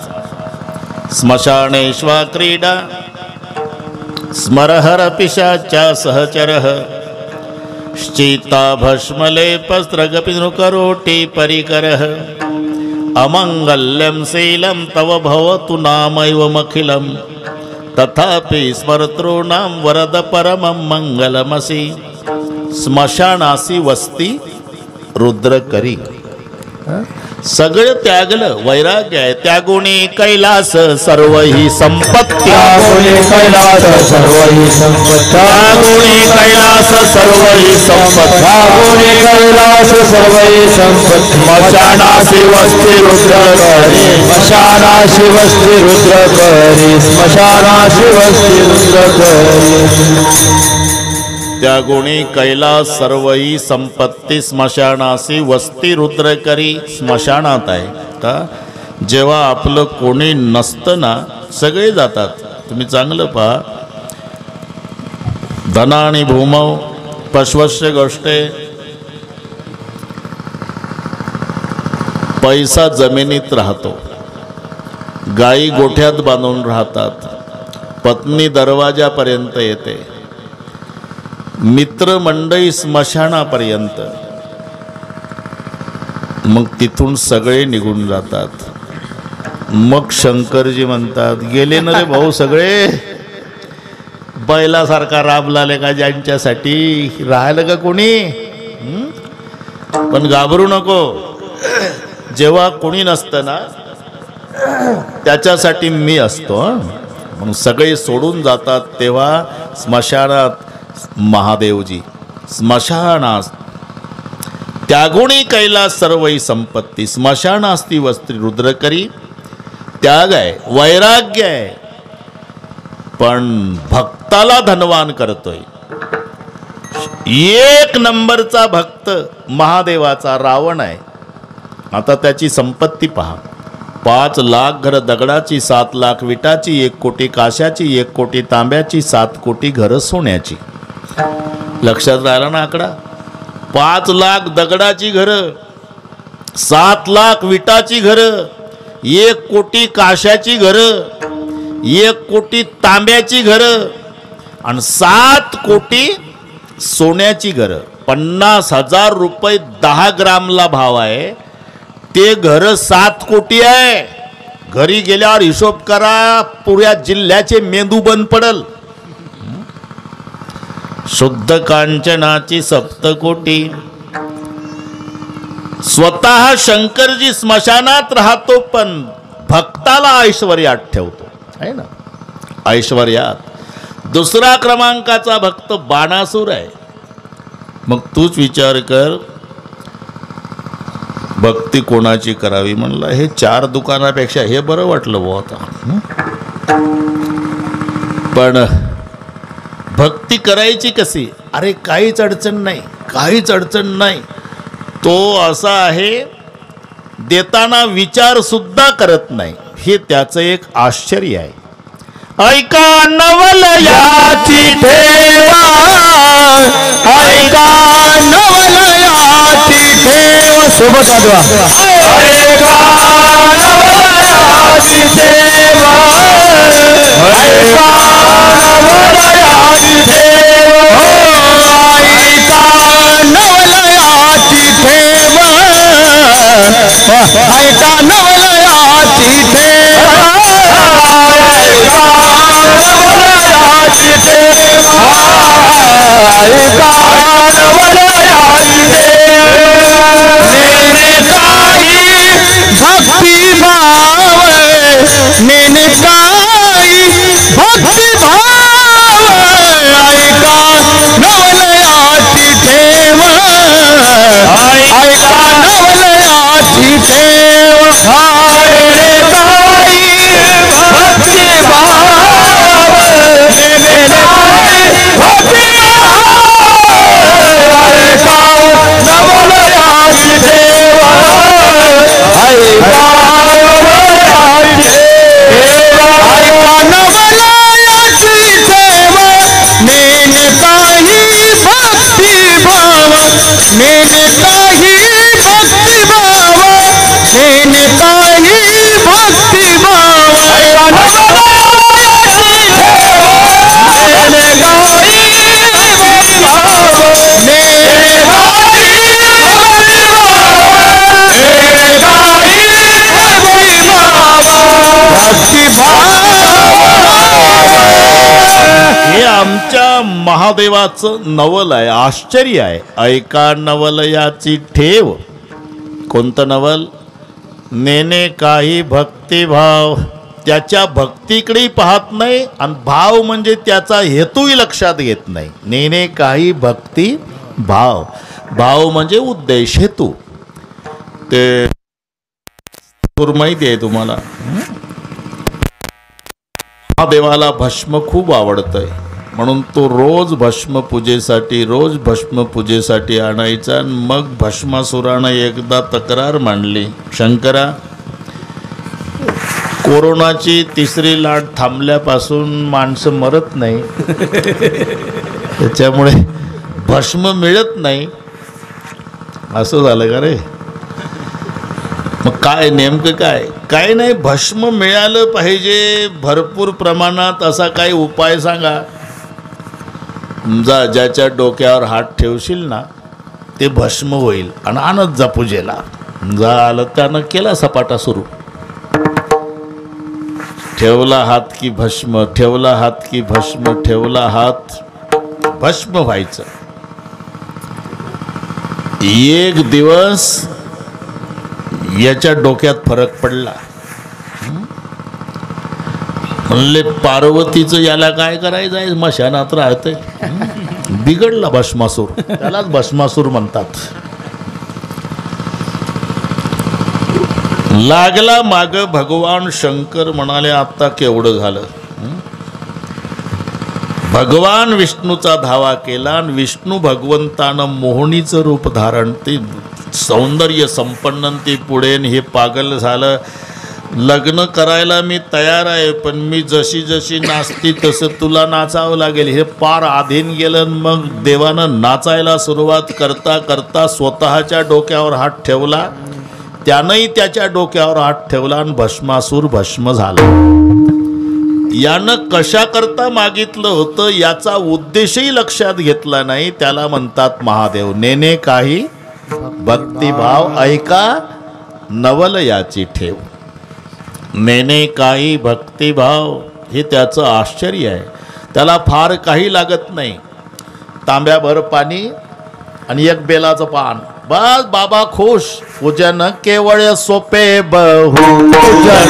स्मशानेश्वा क्रीडा स्मरहर पिशाचा सहचरः शीता भस्मलेपस्त्रगपिनुकरोटी परिकरः अमंगल्यं शीलं तव भवतु नामैवमखिलं तथापि स्मर्तॄणां वरद परमं मंगलमसि. स्मशानासी वस्ती रुद्र करी. सगळं त्यागलं, वैराग्य आहे. त्यागुणी कैलास सर्व ही संपत्ती. त्यागुणी कैलास सर्व ही संपत्ती. त्यागुणी कैलास सर्व ही संपत्ती. त्यागुणी कैलास सर्व ही संपत्ती. स्मशानासी वस्ती रुद्र करी. स्मशानाशी वस्ती रुद्र करी. स्मशानाशी वस्ती रुद्र करी. त्यागुणी कैलास सर्व ही संपत्ती स्मशानासी वस्ती रुद्र करी. स्मशानात आहे का? जेव्हा आपलं कोणी नसतं ना, सगळे जातात. तुम्ही चांगलं पहा, धन आणि भूमव पश्वस्य गोष्टे. पैसा जमिनीत राहतो, गायी गोठ्यात बांधून राहतात, पत्नी दरवाजापर्यंत येते, मित्रमंडळी स्मशानापर्यंत, मग तिथून सगळे निघून जातात. मग शंकरजी म्हणतात, गेले ना रे भाऊ सगळे, बैलासारखा राबलाले का ज्यांच्यासाठी, राहिलं का कोणी? पण घाबरू नको, जेव्हा कोणी नसतं ना त्याच्यासाठी मी असतो. म्हणून सगळे सोडून जातात तेव्हा स्मशानात महादेवजी. स्मशानास त्यागुणी कैलास सर्व ही संपत्ती. स्मशानास्ती वस्ती रुद्र करी. त्याग आहे, वैराग्य आहे, पण भक्ताला धनवान करतोय. एक नंबरचा भक्त महादेवाचा रावण आहे. आता त्याची संपत्ती पहा. 5 लाख घरं दगडाची, 7 लाख विटाची, 1 कोटी काशाची, 1 कोटी तांब्याची, 7 कोटी घरं सोन्याची. लक्षात राहिला ना आकडा? 5 लाख दगडाची घरं, 7 लाख विटाची घरं, 1 कोटी काशाची घरं, 1 कोटी तांब्याची घरं आणि 7 कोटी सोन्याची घरं. 50,000 रुपये 10 ग्रामला भाव आहे. ते घर 7 कोटी आहे. घरी गेल्यावर हिशोब करा, पुऱ्या जिल्ह्याचे मेंदू बंद पडल. शुद्ध कांचनाची 7 स्वतः शंकरजी स्मशानात राहतो, पण भक्ताला ऐश्वर्यात ठेवतो, आहे ना? ऐश्वर्यात. दुसरा क्रमांकाचा भक्त बाणासूर आहे. मग तूच विचार कर, भक्ती कोणाची करावी? म्हणलं हे 4 दुकानापेक्षा हे बरं वाटलं बुवा आता. पण भक्ती करायची कशी? अरे काहीच अडचण नाही, काहीच अडचण नाही. तो असा आहे, देताना विचार सुद्धा करत नाही. हे त्याचं एक आश्चर्य आहे. ऐका नवलयाची ठेवा, ऐका नवलयाची ठेव. सोबत वाजवा. ऐका नवलयाची ठेवा, ऐका नवलयाची ठेव, ऐका नवलयाची ठेव, ऐका नवलयाची ठेव, ऐका नवलयाची ठेव, ऐका नवलयाची ठेव. भक्ती भाव, नेनकाई भक्ती भाव, ऐका महादेवाचं नवल आहे, आश्चर्य आहे. ऐका नवल याची ठेव. कोणतं नवल? नेने काही भक्तिभाव. त्याच्या भक्तीकडे पाहत नाही आणि भाव म्हणजे त्याचा हेतूही लक्षात घेत नाही. नेने काही भक्ती भाव. भाव म्हणजे उद्देश, हेतू. ते माहिती आहे तुम्हाला, महादेवाला भस्म खूप आवडतंय म्हणून तो रोज भस्म पूजेसाठी आणायचा. आणि मग भस्मासुरानं एकदा तक्रार मांडली, शंकरा, कोरोनाची तिसरी लाट थांबल्यापासून माणसं मरत नाही, त्याच्यामुळे भस्म मिळत नाही. असं झालं का रे? मग काय नेमकं काय नाही, भस्म मिळालं पाहिजे भरपूर प्रमाणात. असा काही उपाय सांगा. ज्याच्या डोक्यावर हात ठेवशील ना ते भस्म होईल आणि आणत जा पूजेला. झालं, त्यानं केला सपाटा सुरू. ठेवला हात की भस्म, ठेवला हात की भस्म, ठेवला हात, भस्म व्हायचं. एक दिवस याच्या डोक्यात फरक पडला. म्हणले पार्वतीचं याला काय करायचं आहे, मशानात राहतंय. बिघडला भस्मासूर, त्यालाच भस्मासूर म्हणतात. लागला माग भगवान शंकर. म्हणाले आता केवढं झालं. भगवान विष्णूचा धावा केला आणि विष्णू भगवंतानं मोहनीचं रूप धारण, ते सौंदर्य संपन्न, ते पुढे हे पागल झालं. लग्न करायला मी तयार आहे, पण मी जशी जशी नाचती तसं तुला नाचावं लागेल. हे पार आधीन गेलं. मग देवानं नाचायला सुरुवात करता करता स्वतःच्या डोक्यावर हात ठेवला, त्यानंही त्याच्या डोक्यावर हात ठेवला आणि भस्मासूर भस्म झाला. यानं कशा करता मागितलं होतं याचा उद्देशही लक्षात घेतला नाही. त्याला म्हणतात महादेव. नेने काही भक्तिभाव. ऐका नवल याची ठेव. नेने काही भक्तिभाव हे त्याचं आश्चर्य आहे. त्याला फार काही लागत नाही. तांब्याभर पाणी आणि एक बेलाचं पान, बस बाबा खुश. पूजन केवळ सोपे बहु, पूजन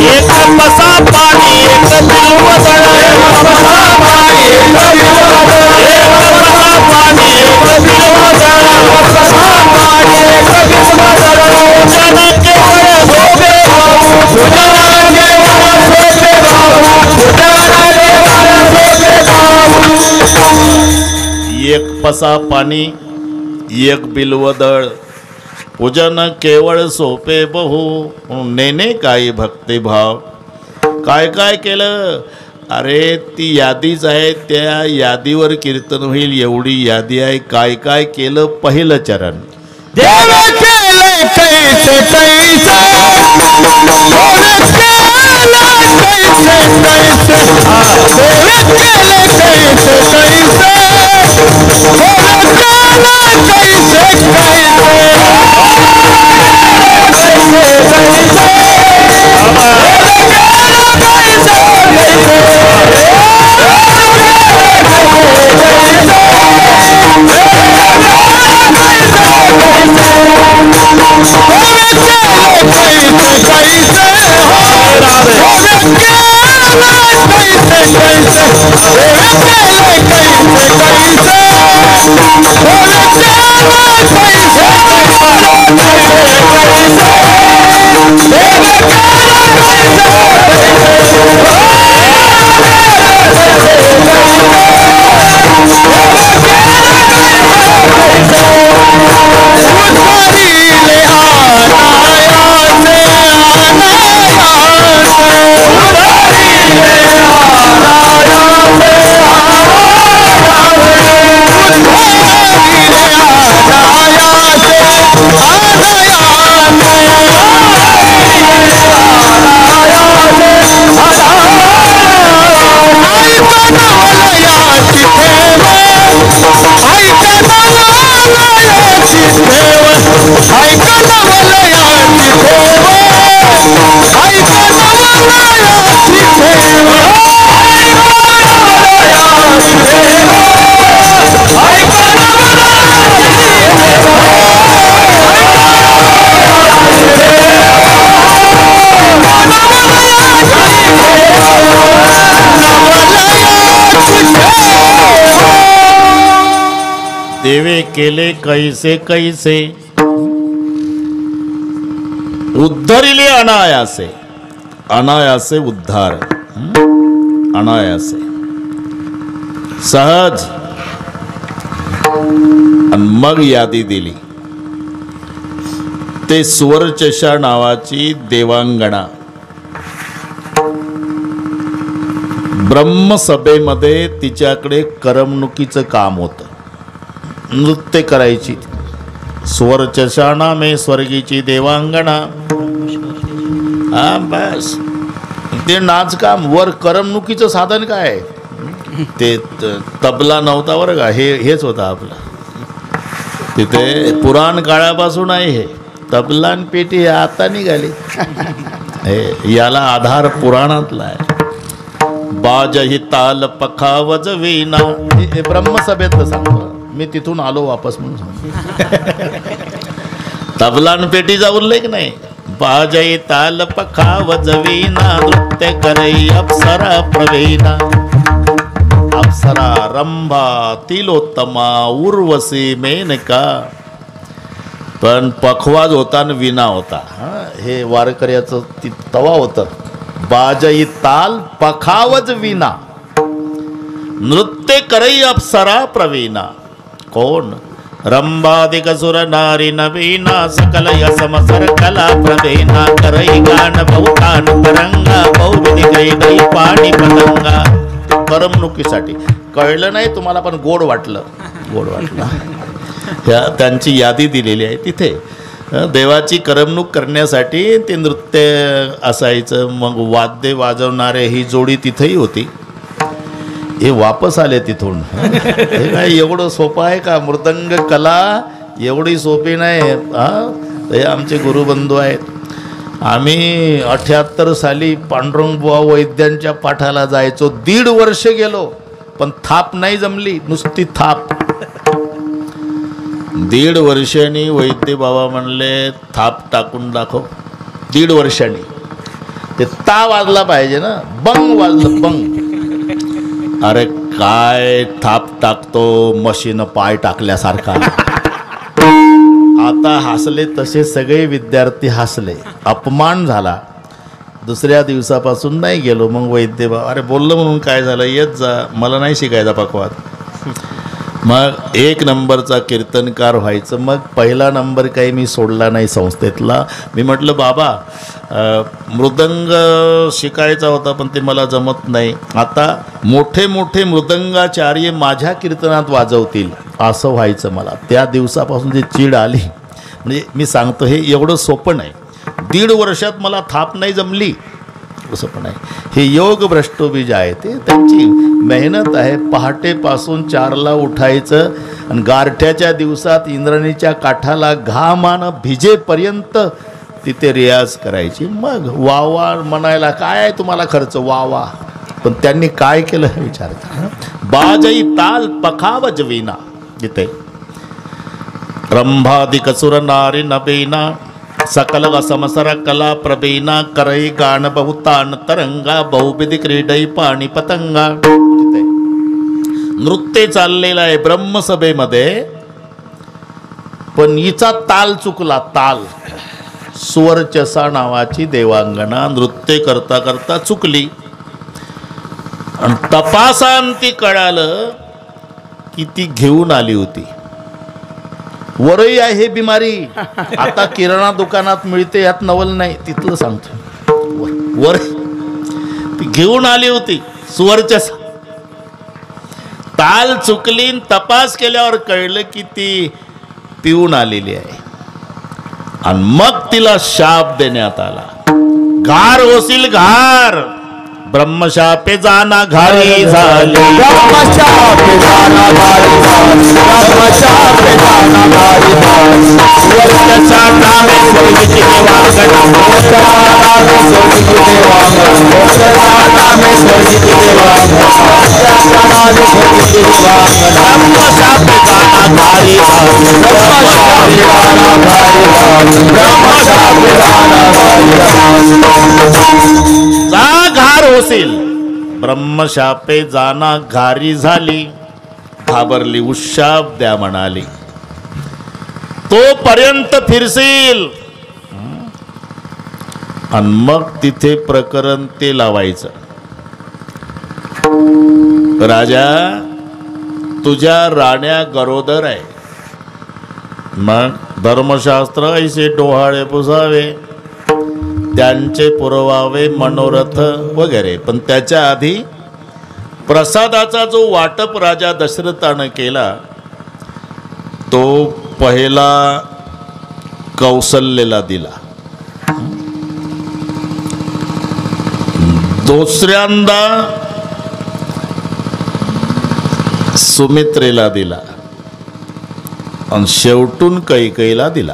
एक बसा पाणी, एक बिल्वदळ, एक बसा पाणी, एक बिल्वदळ, एक बसा पाणी, एक बिल्वदळ, एक बसा पाणी, एक बिल्वदळ. पूजन केवळ सोपे बहु, पूजन केवळ सोपे बहु, पूजन केवळ सोपे बहु. एक पसा पाणी, एक बिल्वदळ, पूजन केवळ सोपे बहु. नेने काही भक्तिभाव. काय काय केलं? अरे ती यादीच आहे, त्या यादीवर कीर्तन होईल एवढी यादी आहे. काय काय केलं? पहिलं चरण. देव केले कैसे कैसे, देव केले कैसे कैसे, देव केले कैसे कैसे, कैसे कैसे देवे केले कैसे कैसे उद्धरिले अनायासे अनायासे उद्धार अनायासे सहज आणि मग यादी दिली ते सुवर्चषा नावाची देवांगणा ब्रह्मसभेमध्ये तिच्याकडे करमणुकीचं काम होतं नृत्य करायची स्वर्चषा नामे स्वर्गीची देवांगणा हा बस ते नाचकाम वर करमणुकीचं साधन काय ते तबला नव्हता बरं का हेच होतं आपलं तिथे पुराण काळापासून आहे हे तबला आणि पेटी हे आता निघाली हे याला आधार पुराणातला आहे बाजही ताल पखावज वीणा हे ब्रह्मसभेतलं सांगतो मी तिथून आलो वापस म्हणून सांगतो तबला आणि पेटीचा उल्लेख नाही बाजई ताल पखावज वीणा नृत्य करई अप्सरा प्रवीणा अप्सरा रंभा तिलोत्तमा उर्वशी मेनका पण पखवाज होता आणि विना होता हे वारकऱ्याचं तवा होतं बाजई ताल पखावज विना नृत्य करई अप्सरा प्रवीणा कोण रंभादिक सुर नारी नवीना सकल यसमसर कला प्रवीणा करई गान बहुतान तरंगा बहुविधी पाणी पतंगा करमणुकीसाठी कळलं नाही तुम्हाला पण गोड वाटलं ह्या त्यांची यादी दिलेली आहे तिथे देवाची करमणूक करण्यासाठी ते नृत्य असायचं मग वाद्य वाजवणारे ही जोडी तिथेही होती हे वापस आले तिथून हे काय एवढं सोपं आहे का मृदंग कला एवढी सोपी नाही हे आमचे गुरुबंधू आहेत आम्ही 78 साली पांडुरंगबुवा वैद्यांच्या पाठाला जायचो 1.5 वर्ष गेलो पण थाप नाही जमली नुसती थाप 1.5 वर्षांनी वैद्य बाबा म्हणले थाप टाकून दाखव 1.5 वर्षांनी ते ता वाजला पाहिजे ना बंग वाजलं बंग अरे काय थाप टाकतो मशीन पाय टाकल्यासारखा आता हसले तसे सगळे विद्यार्थी हसले अपमान झाला दुसऱ्या दिवसापासून नाही गेलो मग वैद्य बाबा अरे बोललो म्हणून काय झालं येत जा मला नाही शिकायचा पखवाद मग 1 नंबरचा कीर्तनकार व्हायचं मग पहिला नंबर काही मी सोडला नाही संस्थेतला मी म्हटलं बाबा मृदंग शिकायचा होता पण ते मला जमत नाही आता मोठे मोठे मृदंगाचार्य माझ्या कीर्तनात वाजवतील असं व्हायचं मला त्या दिवसापासून जी चीड आली म्हणजे मी सांगतो हे एवढं सोपं नाही 1.5 वर्षात मला थाप नाही जमली असं पण आहे हे योग भ्रष्टोबीज आहे ते त्यांची मेहनत आहे पहाटेपासून 4ला उठायचं आणि गारठ्याच्या दिवसात इंद्राणीच्या काठाला घामानं भिजेपर्यंत तिथे रियाज करायची मग वावा म्हणायला काय आहे तुम्हाला खर्च वावा पण त्यांनी काय केलं हे विचार करा बाजई ताल पखावज वीणा जिथे रंभादिक सुर नारी नबीना सकल असमसर कला प्रवीणा करई गान बहुतान तरंगा बहुविधी क्रीडई पाणी पतंगा नृत्य चाललेलं आहे ब्रह्मसभेमध्ये पण हिचा ताल चुकला ताल सुवर्चषा नावाची देवांगणा नृत्य करता करता चुकली आणि तपासांती कळालं की ती घेऊन आली होती वरही आहे हे बिमारी आता किराणा दुकानात मिळते यात नवल नाही तिथलं सांगतो वर ती घेऊन आली होती सुवर्चषा ताल चुकली तपास केल्यावर कळलं की ती पिऊन आलेली आहे आणि मग तिला शाप देण्यात आला घार होशील घार ब्रह्मशापे जाना घारी झाली ब्रह्मशापे जाना घारी झाली ब्रह्मशापे जाना घारी झाली वर्षाचा नामे स्वर्गीची जा घार होशील ब्रह्मशापे जाना घारी झाली घाबरली, उशाप द्या म्हणाली. तोपर्यंत फिरशील आणि मग तिथे प्रकरण ते लावायचं. राजा, तुझ्या राण्या गरोदर आहे, मग धर्मशास्त्र ऐसे डोहाळे पुसावे, त्यांचे पुरवावे मनोरथ वगैरे. पण त्याच्या आधी प्रसादाचा जो वाटप राजा दशरथानं केला तो पहिला कौसल्याला दिला, दुसऱ्यांदा सुमित्रेला दिला आणि शेवटून कैकेयीला दिला.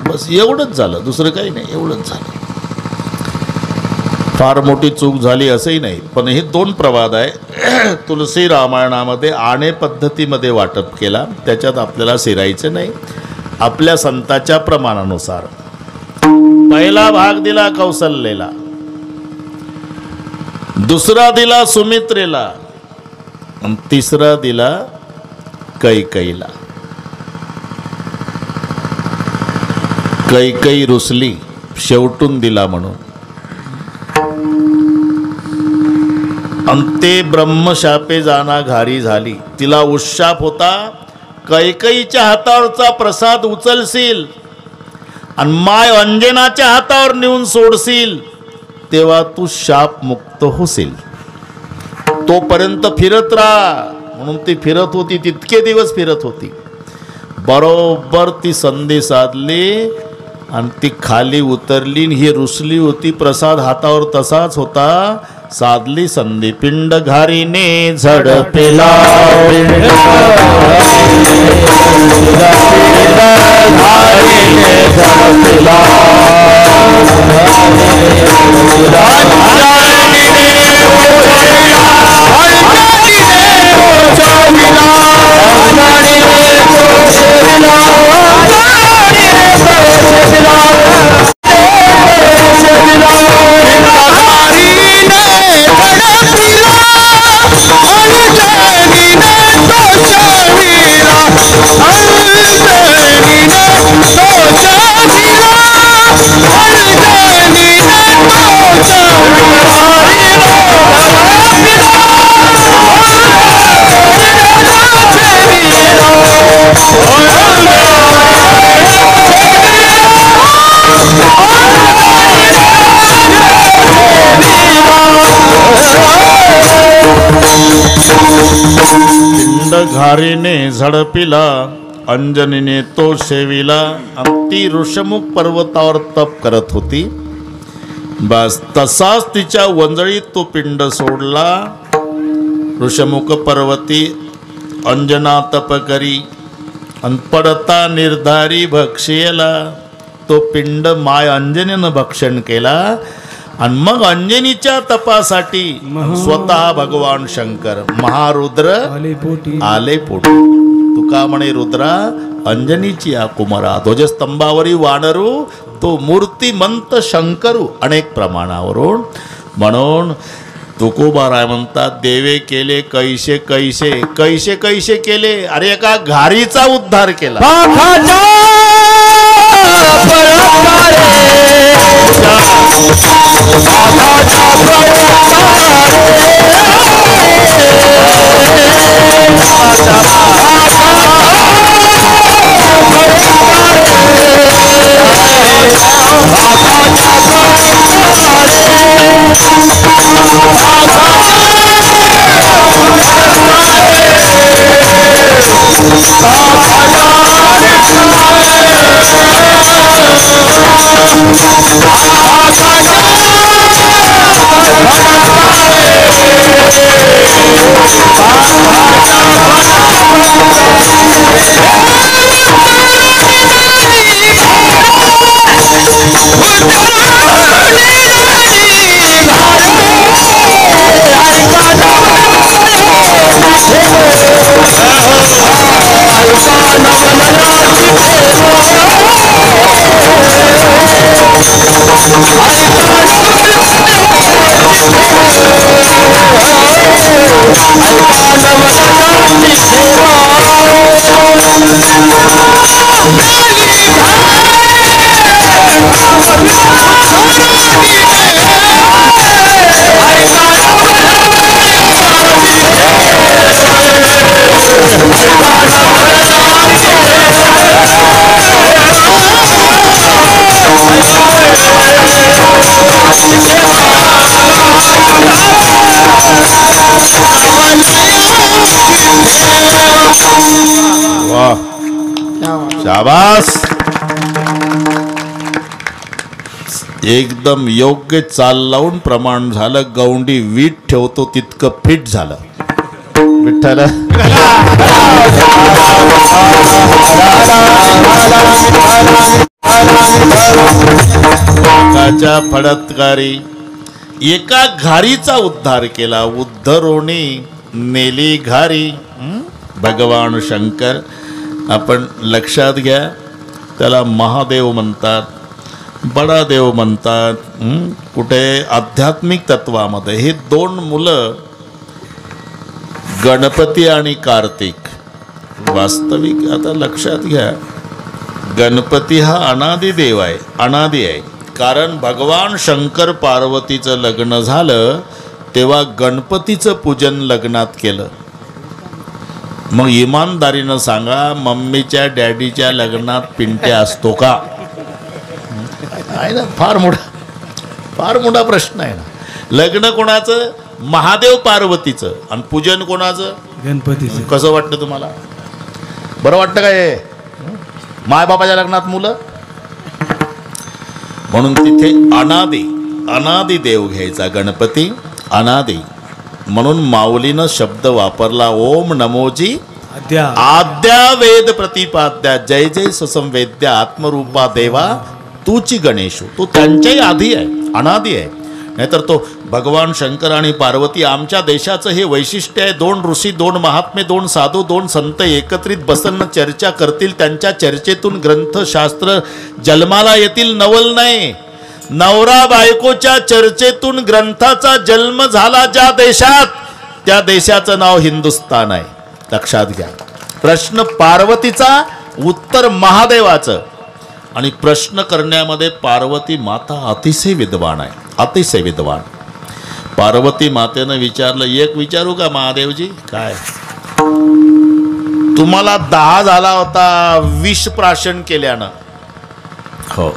बस एवढंच झालं, दुसरं काही नाही, एवढंच झालं. फार मोठी चूक झाली असंही नाही. पण हे 2 प्रवाद आहे. तुलसी रामायणामध्ये आणे पद्धतीमध्ये वाटप केला, त्याच्यात आपल्याला शिरायचं नाही. आपल्या संताच्या प्रमाणानुसार पहिला भाग दिला कौसल्याला, दुसरा दिला सुमित्रेला आणि तिसरा दिला कैकेयीला. कैकेयी रुसली शेवटून दिला म्हणून, आणि ते ब्रह्मशापे जाना घारी झाली. तिला उशाप होता, कैकेयीच्या हातावरचा प्रसाद उचलशील आणि माय अंजनाच्या हातावर नेऊन सोडशील तेव्हा तू शाप मुक्त होशील. तोपर्यंत फिरत राहा म्हणून ती फिरत होती, तितके दिवस फिरत होती. बरोबर ती संधी साधली आणि ती खाली उतरली. ही रुसली होती, प्रसाद हातावर तसाच होता. साधली संधी, पिंड घारीने झडपेला, घारीने झडपिला, अंजनीने तो शेविला. ती ऋषमुख पर्वतावर तप करत होती. बस तसाच तिच्या वंजळीत तो पिंड सोडला. ऋषमुख पर्वती अंजना तप करी आणि पडता निर्धारी भक्षेला. तो पिंड माय अंजनीनं भक्षण केला आणि मग अंजनीच्या तपासाठी स्वतः भगवान शंकर महारुद्र आले पोटी. तुका म्हणे रुद्रा अंजनीची या कुमारा, ध्वजस्तंभावरी वानरू तो मूर्तिमंत शंकरू. अनेक प्रमाणावरून म्हणून तुकोबाराय म्हणतात, देवे केले कैसे कैसे कैसे कैसे केले. अरे एका घारीचा उद्धार केला. Ah शाबास. एकदम योग्य चाल लावून प्रमाण झालं. गौंडी वीट ठेवतो तितकं फिट झालं. विठ्ठल फडतकारी एका घारीचा उद्धार केला. उद्धरोणी नेली घारी. भगवान शंकर आपण लक्षात घ्या, त्याला महादेव म्हणतात, बडा देव म्हणतात. कुठे आध्यात्मिक तत्वामध्ये हे दोन मुलं गणपती आणि कार्तिक. वास्तविक आता लक्षात घ्या, गणपती हा अनादी देव आहे, अनादी आहे. कारण भगवान शंकर पार्वतीचं लग्न झालं तेव्हा गणपतीचं पूजन लग्नात केलं. मग इमानदारीनं सांगा, मम्मीच्या डॅडीच्या लग्नात पिंट्या असतो का? आहे ना, फार मोठा प्रश्न आहे ना. लग्न कोणाचं? महादेव पार्वतीचं. आणि पूजन कोणाचं? गणपतीचं. कसं वाटतं तुम्हाला? बरं वाटतं का हे? मायबापाच्या लग्नात मुलं. म्हणून तिथे अनादी देव घ्यायचा गणपती, अनादी. म्हणून माऊलीनं शब्द वापरला, ओम नमोजी आद्या वेद प्रतिपाद्या जय जय सुसंवेद्या आत्मरूपा देवा तूची गणेशू. तो त्यांच्याही आधी आहे, अनादी आहे. नाहीतर तो भगवान शंकर आणि पार्वती. आमच्या देशाचं हे वैशिष्ट्य आहे. दोन ऋषी, दोन महात्मे, दोन साधू, दोन संत एकत्रित बसन चर्चा करतील. त्यांच्या चर्चेतून ग्रंथ शास्त्र जन्माला येतील. नवल नाही, नवरा बायकोच्या चर्चेतून ग्रंथाचा जन्म झाला ज्या देशात, त्या देशाचं नाव हिंदुस्तान आहे. लक्षात घ्या. प्रश्न पार्वतीचा, उत्तर महादेवाचं. आणि प्रश्न करण्यामध्ये पार्वती माता अतिशय विद्वान आहे, अतिशय विद्वान. पार्वती मातेनं विचारलं, एक विचारू का महादेवजी? काय? तुम्हाला 10 झाला होता विष प्राशन केल्यानं. हो.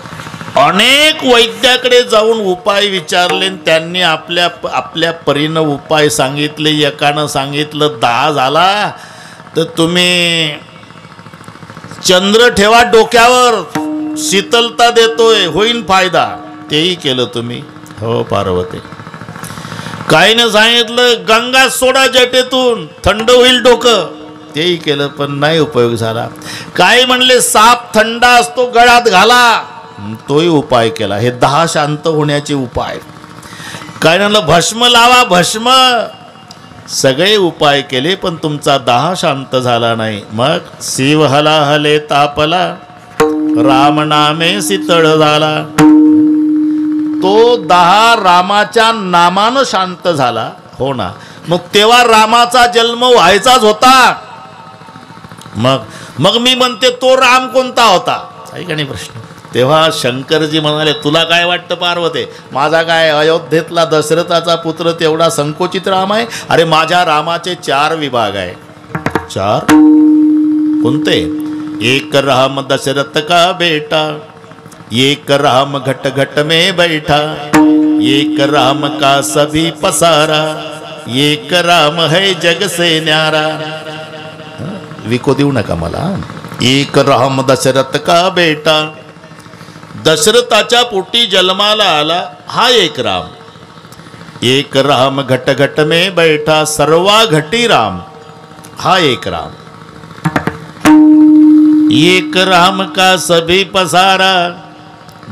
अनेक वैद्याकडे जाऊन उपाय विचारले, त्यांनी आपल्या परीनं उपाय सांगितले. एकानं सांगितलं 10 झाला तर तुम्ही चंद्र ठेवा डोक्यावर, शीतलता देतोय, होईल फायदा. तेही केलं तुम्ही. हो पार्वती. काहीनं सांगितलं गंगा सोडा जटेतून, थंड होईल डोकं. तेही केलं पण नाही उपयोग झाला. काही म्हणले साप थंड असतो गळ्यात घाला, तोही उपाय केला. हे 10 शांत होण्याचे उपाय. काय म्हणलं भस्म लावा, भस्म. सगळे उपाय केले पण तुमचा 10 शांत झाला नाही. मग शिव हला हले तापला, राम नामे शीतळ झाला. तो 10 रामाच्या नामानं शांत झाला. हो ना. मग तेव्हा रामाचा जन्म व्हायचाच होता. मग मी म्हणते तो राम कोणता होता? आहे का नाही प्रश्न? तेव्हा शंकरजी म्हणाले, तुला काय वाटतं पार्वती? माझा काय अयोध्येतला दशरथाचा पुत्र तेवढा संकोचित राम आहे? अरे माझ्या रामाचे 4 विभाग आहे. 4 कोणते? एक राम दशरथ का बेटा, एक राम घट घट में बैठा, एक राम का सभी पसारा, एक राम है जग से न्यारा. विको देऊ नका मला. एक राम दशरथ का बेटा, दशरथाच्या पोटी जन्माला आला हा एक राम. एक राम घट घट में बैठा, सर्वा घटी राम हा एक राम. एक राम का सभी पसारा,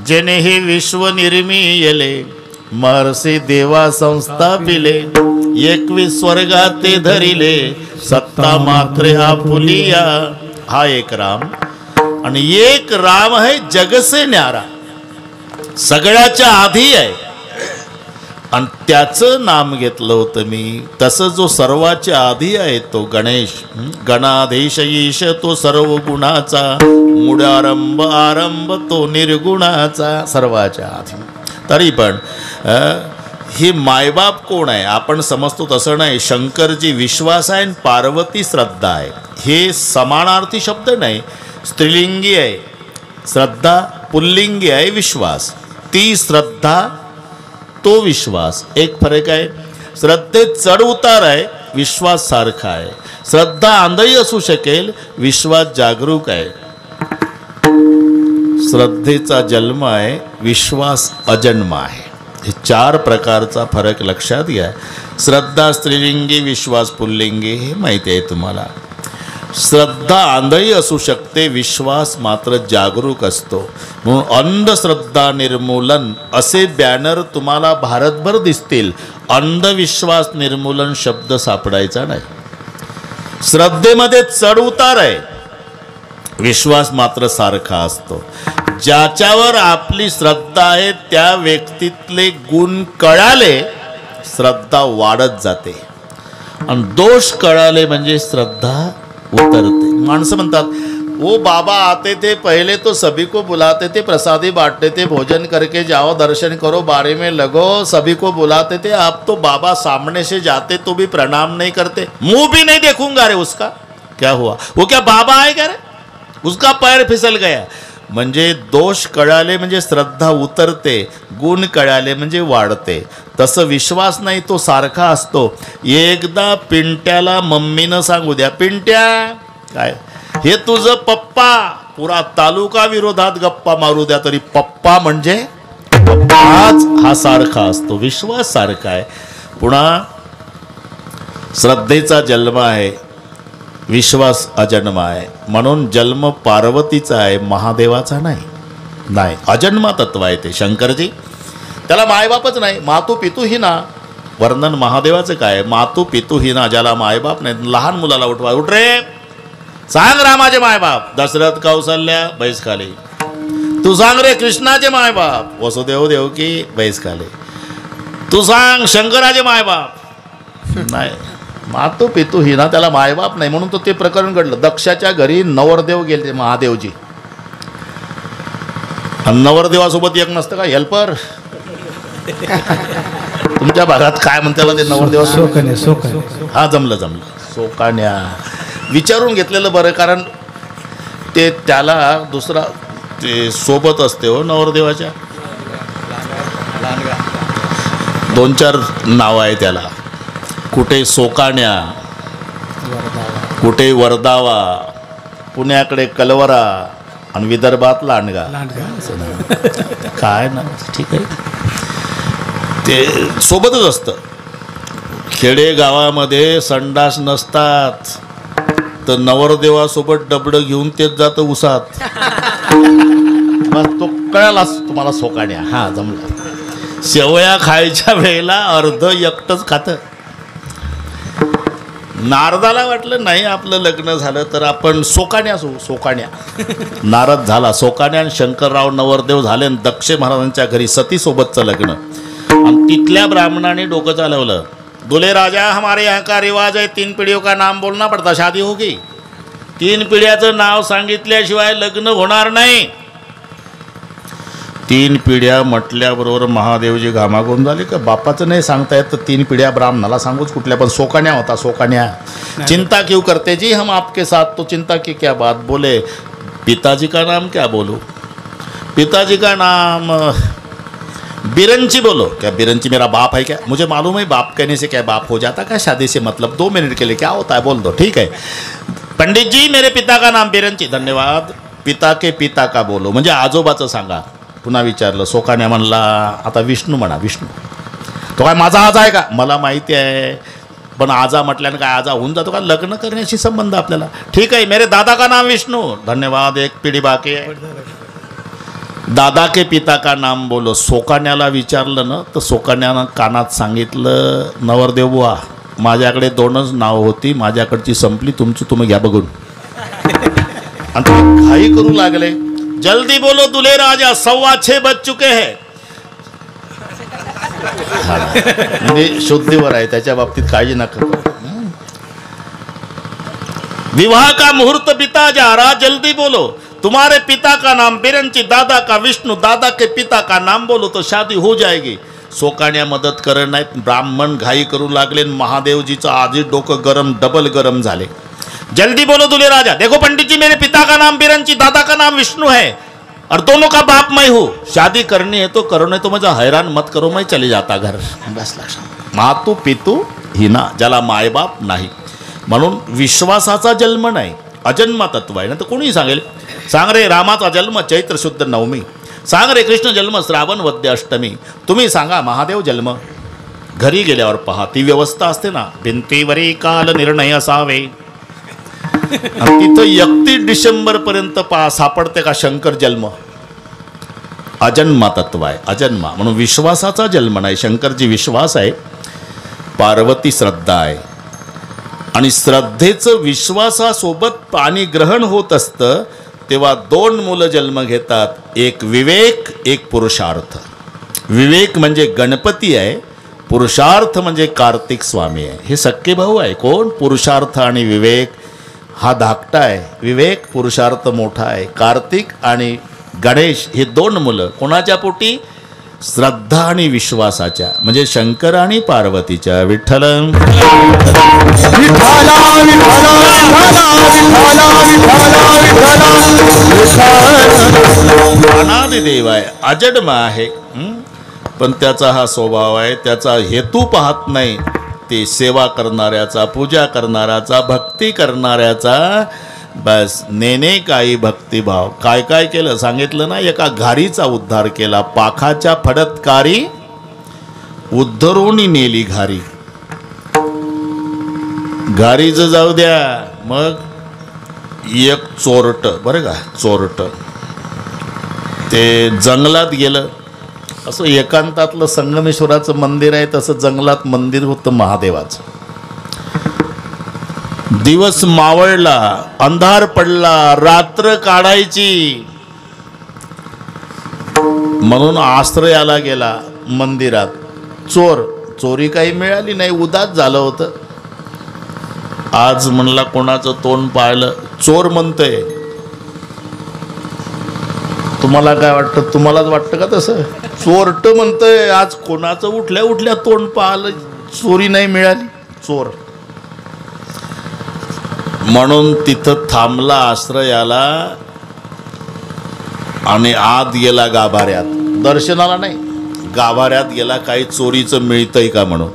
जने हे विश्व निर्मियले, महर्षी देवा संस्थापिले, 21 स्वर्गात ते धरिले, सत्ता मात्र आपुलिया हा एक राम. आणि एक राम आहे जगसे न्यारा, सगळ्याच्या आधी आहे. आणि त्याचं नाम घेतलं होतं मी. तसं जो सर्वाच्या आधी आहे तो गणेश. गणाधीश ईश तो सर्व गुणाचा, मुळारंभ आरंभ तो निर्गुणाचा. सर्वाच्या आधी. तरी पण ही मायबाप कोण आहे? आपण समजतो तसं नाही. शंकरजी विश्वास आहे आणि पार्वती श्रद्धा आहे. हे समानार्थी शब्द नाही. स्त्रीलिंगी आहे श्रद्धा, पुल्लिंगी आहे विश्वास. ती श्रद्धा, तो विश्वास. एक फरक आहे. श्रद्धेत चढ उतार आहे, विश्वास सारखा आहे. श्रद्धा आंधळी असू शकेल, विश्वास जागरूक आहे. श्रद्धेचा जन्म आहे, विश्वास अजन्म आहे. हे 4 प्रकारचा फरक लक्षात घ्या. श्रद्धा स्त्रीलिंगी, विश्वास पुल्लिंगी, हे माहिती आहे तुम्हाला. श्रद्धा आंधळी असू शकते, विश्वास मात्र जागरूक असतो. म्हणून अंधश्रद्धा निर्मूलन असे बॅनर तुम्हाला भारतभर दिसतील. अंधविश्वास निर्मूलन शब्द सापडायचा नाही. श्रद्धेमध्ये चढ उतार आहे, विश्वास मात्र सारखा असतो. ज्याच्यावर आपली श्रद्धा आहे त्या व्यक्तीतले गुण कळाले, श्रद्धा वाढत जाते. आणि दोष कळाले म्हणजे श्रद्धा उतरते. माणसं म्हणतात, वो बाबा आते थे पहले तो सभी को बुलाते थे, प्रसादी बांटते थे, भोजन करके जाओ, दर्शन करो, बारे में लगो, सभी को बुलाते थे. अब तो बाबा सामने से जाते तो भी प्रणाम नहीं करते, मुंह भी नहीं देखूंगा रे उसका. क्या हुआ? वो क्या बाबा आहे का रे? उसका पैर फिसल गया. म्हणजे दोष कळाले म्हणजे श्रद्धा उतरते, गुण कळाले म्हणजे वाढते. तसं विश्वास नाही, तो सारखा असतो. एकदा पिंट्याला मम्मीनं सांगू द्या, पिंट्या काय हे तुझं पप्पा, पुरा तालुका विरोधात गप्पा मारू द्या तरी पप्पा म्हणजे पप्पाच हा सारखा असतो. विश्वास सारखा आहे. पुन्हा श्रद्धेचा जन्म आहे, विश्वास अजन्म आहे. म्हणून जन्म पार्वतीचा आहे, महादेवाचा नाही. अजन्मा तत्व आहे ते. शंकरजी त्याला मायबापच नाही, मातू पितू हिना. वर्णन महादेवाचं काय? मातू पितू हिना, ज्याला मायबाप नाही. लहान मुलाला उठवा, उठ रे, सांग रामाचे मायबाप, दशरथ कौशल्या बैस खाली. तू सांग रे कृष्णाचे मायबाप, वसुदेव देवकी बैस खाली. तू सांग शंकराचे मायबाप. नाही, मातू पितू हिना, त्याला मायबाप नाही. म्हणून तो ते प्रकरण घडलं. दक्षाच्या घरी नवरदेव गेले, महादेवजी. नवरदेवासोबत एक नसतं का हेल्पर? तुमच्या भागात काय म्हणते ते नवरदेवा? हा, जमलं सोकाण्या. विचारून घेतलेलं बरं, कारण ते त्याला दुसरा ते सोबत असते हो नवरदेवाच्या. 2-4 नाव आहे त्याला. कुठे सोकाण्या, कुठे वरदावा, पुण्याकडे कलवरा आणि विदर्भात लांडगा. काय ना, ठीक आहे, ते सोबतच असतं. खेडेगावामध्ये संडास नसतात तर नवरदेवासोबत डबडं घेऊन तेच जातं उसात. तो कळालाच तुम्हाला सोकाण्या. हा, जमलं. शेवया खायच्या वेळेला अर्ध एकटंच खातं. नारदाला वाटलं नाही आपलं लग्न झालं तर आपण सोकाण्या असू. सोकाण्या नारद झाला सोकाण्या, आणि शंकरराव नवरदेव झाले. आणि दक्ष महाराजांच्या घरी सतीसोबतचं लग्न. आणि तिथल्या ब्राह्मणाने डोकं चालवलं, दुल्हे राजा हमारे यहाँ का रिवाज है, 3 पीढ़ियों का नाम बोलना पड़ता, शादी होगी. 3 पिढ्याचं नाव सांगितल्याशिवाय लग्न होणार नाही. 3 पिढ्या म्हटल्याबरोबर महादेवजी घामाघूम झाले. का बापाचं नाही सांगता येत तर 3 पिढ्या ब्राह्मणाला सांगूच कुठल्या? पण सोकाण्या होता. सोकाण्या, चिंता क्यों करते जी हम आपके साथ, तो चिंता की क्या बात. बोले पिताजी का नाम क्या बोलूं? पिताजी का नाम बिरंची बोलो. क्या बिरंची मेरा बाप है क्या? मुझे मालूम है बाप कहने से क्या बाप हो जाता, क्या शादी से मतलब 2 मिनट के लिए क्या होता है, बोल दो. ठीक है पंडित जी, मेरे पिता का नाम बिरंची. धन्यवाद. पिता के पिता का बोलो, म्हणजे आजोबाचं सांगा. पुन्हा विचारलं. सोकाण्या म्हणला, आता विष्णू म्हणा. विष्णू. तो काय माझा आजा आहे का? मला माहिती आहे, पण आजा म्हटल्यानं काय आजा होऊन जातो का? लग्न करण्याशी संबंध आपल्याला. ठीक आहे, मेरे दादा का नाम विष्णू. धन्यवाद. 1 पिढी बाकी आहे. दादा के पिता का नाम बोलो. सोकाण्याला विचारलं ना तर सोकाण्यानं कानात सांगितलं, नवरदेव बुवा माझ्याकडे 2च नाव होती, माझ्याकडची संपली, तुमची तुम्ही घ्या बघून. आणि ते घाई करू लागले. जल्दी बोलो दुल्हे राजा, 6:15 बज चुके हैं. म्हणजे शुद्धीवर आहे, त्याच्या बाबतीत काळजी नका. विवाह का मुहूर्त बीता जा रहा, जल्दी बोलो. तुम्हारे पिता का नाम बिरंची, दादा का विष्णू, दादा के पिता का नाम बोलो तो शादी हो जाएगी. सोकाण्या मदत करत नाहीत. ब्राह्मण घाई करू लागले. महादेवजीचं आधी डोकं गरम, डबल गरम झाले. जल्दी बोलो दुल्हे राजा. देखो पंडित जी, मेरे पिता का नाम बिरंची, दादा का नाम विष्णु है और दोनों का बाप मैं हूँ. शादी करनी है तो करो, नहीं तो मुझे हैरान मत करो, मैं चले जाता घर. बस लक्षात. मातू पितू हिना, ज्याला मायबाप नाही. म्हणून विश्वासाचा जन्म नाही, अजन्मा तत्व आहे. ना तर कोणी सांगेल सांग रे रामाचा जन्म चैत्र शुद्ध नवमी, सांग रे कृष्ण जन्म श्रावण वद्य अष्टमी, तुम्ही सांगा महादेव जन्म. घरी गेल्यावर पहा ती व्यवस्था असते ना, भिंतीवरी काल निर्णय असावे. आणि तिथं 31 डिसेंबर पर्यंत सापडते का शंकर जन्म. अजन्मा तत्व आहे, अजन्मा म्हणून विश्वासाचा जन्म नाही. शंकरजी विश्वास आहे, पार्वती श्रद्धा आहे. आणि श्रद्धेचं विश्वासासोबत पाणी ग्रहण होत असतं तेव्हा 2 मुलं जन्म घेतात, एक विवेक, एक पुरुषार्थ. विवेक म्हणजे गणपती आहे, पुरुषार्थ म्हणजे कार्तिक स्वामी आहे. हे सख्खे भाऊ आहे. कोण? पुरुषार्थ आणि विवेक. हा धाकटा आहे, विवेक पुरुषार्थ मोठा आहे. कार्तिक आणि गणेश हे 2 मुलं कोणाच्या पोटी? श्रद्धा आणि विश्वासाच्या, म्हणजे शंकर आणि पार्वतीच्या. विठ्ठल अनादि देव आहे, अजन्म आहे. पण त्याचा हा स्वभाव आहे, त्याचा हेतू पाहत नाही. ते सेवा करणाऱ्याचा, पूजा करणाऱ्याचा, भक्ती करणाऱ्याचा. बस नेने काही भक्तिभाव. काय काय केलं सांगितलं ना. एका घारीचा उद्धार केला, पाखाच्या फडतकारी उद्धरून नेली घारी. घारीचं जाऊ द्या, मग एक चोरट, बरं का, चोरट ते जंगलात गेलं. असं एकांतातलं संगमेश्वराचं मंदिर आहे, तसं जंगलात मंदिर होतं महादेवाचं. दिवस मावळला, अंधार पडला, रात्र काढायची म्हणून आश्रयाला गेला मंदिरात. चोरी काही मिळाली नाही, उदास झालं होतं. आज म्हणला कोणाचं तोंड पाहिलं, चोर म्हणतंय. तुम्हाला काय वाटतं? तुम्हालाच वाटतं का तसं? चोरट म्हणतंय. आज कोणाचं उठल्या उठल्या तोंड पाहिलं, चोरी नाही मिळाली, चोर. म्हणून तिथं थांबला आश्रयाला आणि आत गेला गाभाऱ्यात. दर्शनाला नाही, गाभाऱ्यात गेला. काही चोरीचं मिळतंय का म्हणून.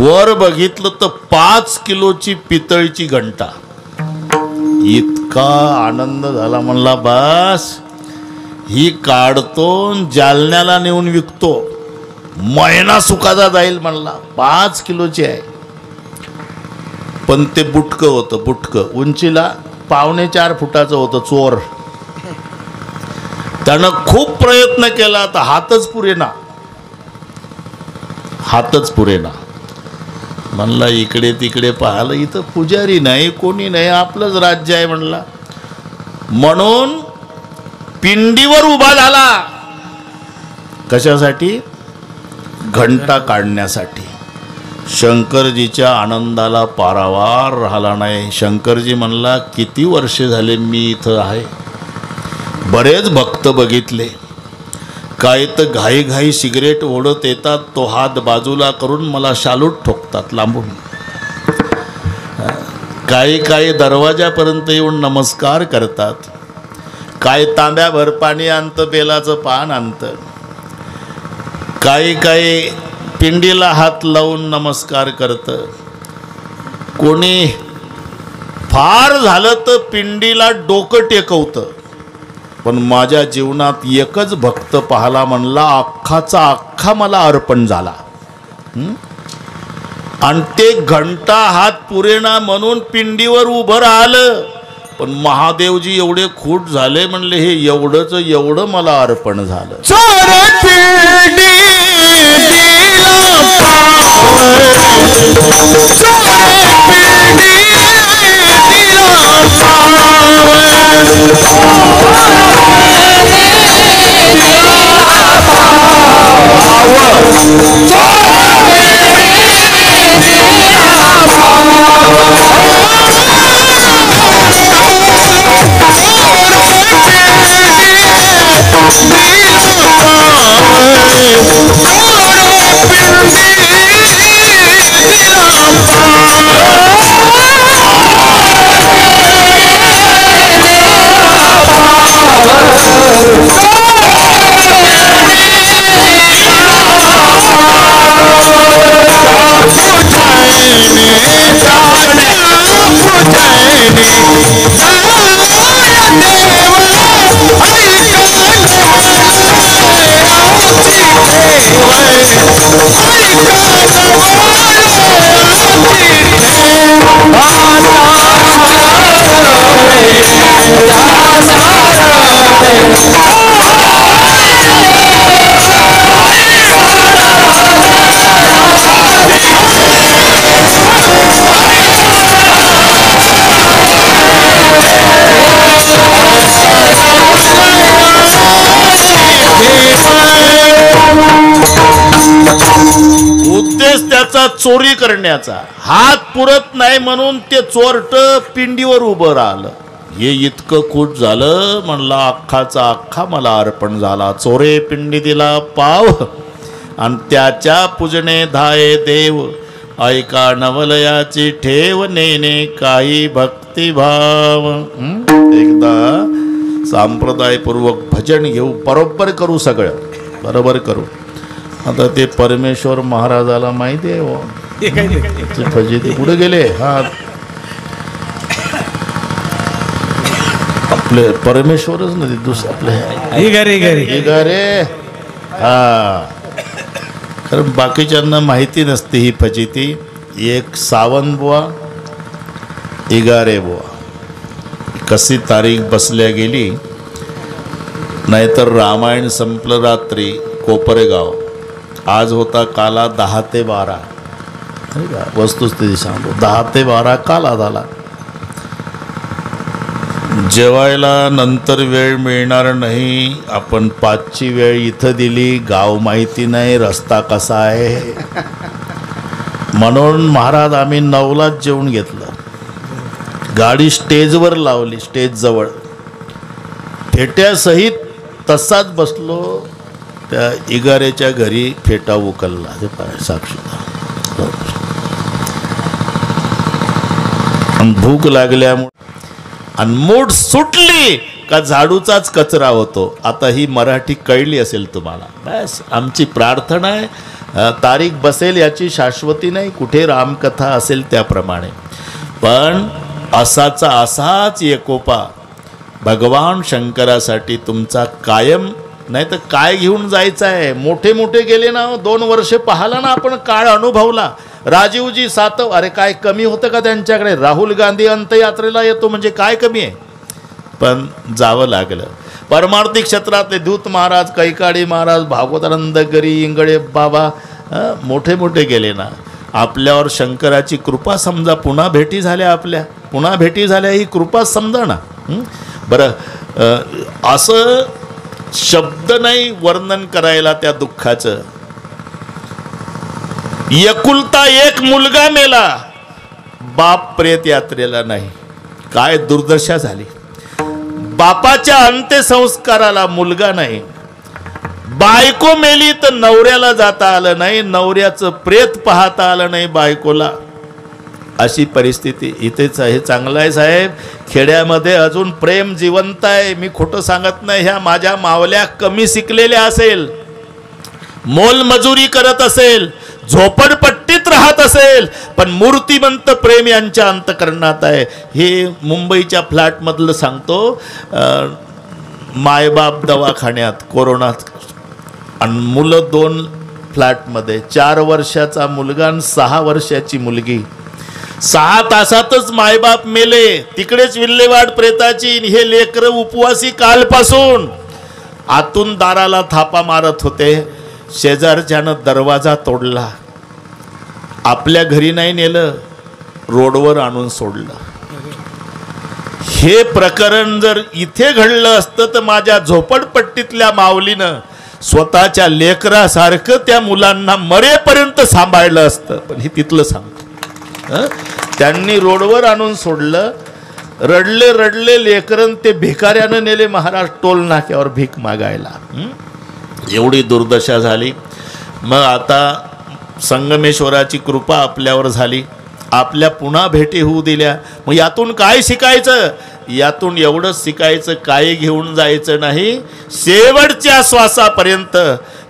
वर बघितलं तर 5 किलोची पितळची घंटा. इतका आनंद झाला, म्हणला बस ही काढतो, जालन्याला नेऊन विकतो, महिना सुखाचा जाईल म्हणला. 5 किलोची आहे. पण ते बुटकं होतं, बुटकं उंचीला 4.25 फुटाचं होतं. चोर त्यानं खूप प्रयत्न केला, तर हातच पुरेना, हातच पुरेना. म्हणला इकडे तिकडे पाहिलं, इथं पुजारी नाही, कोणी नाही, आपलंच राज्य आहे म्हणला. म्हणून पिंडीवर उभा झाला. कशासाठी? घंटा काढण्यासाठी. शंकरजीच्या आनंदाला पारावार राहिला नाही. शंकरजी म्हणला किती वर्षे झाले मी इथं आहे, बरेच भक्त बघितले. काय तर घाई घाई सिगरेट ओढत येतात, तो हात बाजूला करून मला शालूट ठोकतात लांबून. काही दरवाजापर्यंत येऊन नमस्कार करतात. काय तांब्याभर पाणी आणतं, बेलाचं पान आणतं. काही पिंडीला हात लावून नमस्कार करतं. कोणी फार झालं तर पिंडीला डोकं टेकवतं. पण माझ्या जीवनात एकच भक्त पाहला, म्हणला अख्खाचा अख्खा मला अर्पण झाला. आणि ते घंटा हात पुरेना म्हणून पिंडीवर उभं राहिलं. पण महादेवजी एवढे खूट झाले, म्हणले हे एवढं मला अर्पण झालं. चोरी करण्याचा. हात पुरत नाही म्हणून ते चोरट पिंडीवर उभं राहिलं. हे इतकं खुश झालं, म्हणला अख्खाचा अख्खा मला अर्पण झाला. चोरे पिंडी दिला पाव आणि त्याच्या पूजने धाये देव. ऐका नवलयाची ठेव नेने काही भक्तिभाव. एकदा संप्रदायपूर्वक भजन घेऊ, बरोबर करू, सगळं बरोबर करू. आता ते परमेश्वर महाराजाला माहिती आहे हो, फजिती कुठे गेले. हा आपले परमेश्वरच नाही, दुसरे आपले रे. हा कारण बाकीच्यांना माहिती नसते ही फजिती. एक सावंत बुवा, इगारे बुवा, कशी तारीख बसल्या गेली. नाहीतर रामायण संपलं रात्री कोपरेगाव. आज होता काला 10 ते 12. वस्तुस्थिती सांगतो, 10 ते 12 काला झाला. जेवायला नंतर वेळ मिळणार नाही. आपण 5ची वेळ इथं दिली. गाव माहिती नाही, रस्ता कसा आहे म्हणून महाराज आम्ही 9लाच जेवून घेतलं. गाडी स्टेजवर लावली, स्टेज जवळ फेट्यासहित तसाच बसलो. त्या इगारेच्या घरी फेटा उकलला. ते पाय साक्षीदार. भूक लागल्यामुळे आणि मूठ सुटली का झाडूचाच कचरा होतो. आता ही मराठी कळली असेल तुम्हाला. बस आमची प्रार्थना आहे, तारीख बसेल याची शाश्वती नाही. कुठे रामकथा असेल त्याप्रमाणे. पण असाचा असाच एकोपा भगवान शंकरासाठी तुमचा कायम. नाही तर काय घेऊन जायचं आहे. मोठे मोठे गेले ना, 2 वर्ष पाहिला ना आपण, काळ अनुभवला. राजीवजी सातव, अरे काय कमी होतं का त्यांच्याकडे. राहुल गांधी अंत्ययात्रेला येतो म्हणजे काय कमी आहे. पण जावं लागलं. परमार्थिक क्षेत्रातले दूत महाराज, कैकाडी महाराज, भागवतानंद गिरी, इंगळे बाबा, मोठे मोठे गेले ना. आपल्यावर शंकराची कृपा समजा. पुन्हा भेटी झाल्या, आपल्या पुन्हा भेटी झाल्या, ही कृपा समजा ना. बरं, असं शब्द नाही वर्णन करायला त्या दुःखाचं. एकुलता एक मुलगा मेला, बाप प्रेत यात्रेला नाही. काय दुर्दशा झाली. बापाच्या अंत्यसंस्काराला मुलगा नाही. बायको मेली तर नवऱ्याला जाता आलं नाही, नवऱ्याचं प्रेत पाहता आलं नाही बायकोला. अशी परिस्थिती इथेच आहे. चांगलं आहे साहेब, खेड्यामध्ये अजून प्रेम जिवंत आहे. मी खोटं सांगत नाही. ह्या माझ्या मावल्या कमी शिकलेल्या असेल, मोलमजुरी करत असेल, झोपडपट्टीत राहत असेल, पण मूर्तिमंत प्रेम यांच्या अंतकरणात आहे. हे मुंबईच्या फ्लॅटमधलं सांगतो. मायबाप दवाखान्यात कोरोनात आणि मुलं 2 फ्लॅटमध्ये. 4 वर्षाचा मुलगा आणि 6 वर्षाची मुलगी. 6 तासातच मायबाप मेले. तिकडेच विल्हेवाट प्रेताची. हे लेकरं उपवासी कालपासून आतून दाराला थापा मारत होते. शेजारच्यानं दरवाजा तोडला. आपल्या घरी नाही नेलं, रोडवर आणून सोडलं. हे प्रकरण जर इथे घडलं असतं तर माझ्या झोपडपट्टीतल्या माऊलीनं स्वतःच्या लेकरासारखं त्या मुलांना मरेपर्यंत सांभाळलं असतं. पण हे तिथलं सांगतो. त्यांनी रोडवर आणून सोडलं. रडले रडले लेकरन ते भिकाऱ्यानं नेले महाराज टोल नाक्यावर भीक मागायला. एवढी दुर्दशा झाली. मग आता संगमेश्वराची कृपा आपल्यावर झाली. आपल्या पुन्हा भेटी होऊ दिल्या. मग यातून काय शिकायचं. यातून एवढंच शिकायचं, काही घेऊन जायचं नाही. शेवटच्या श्वासापर्यंत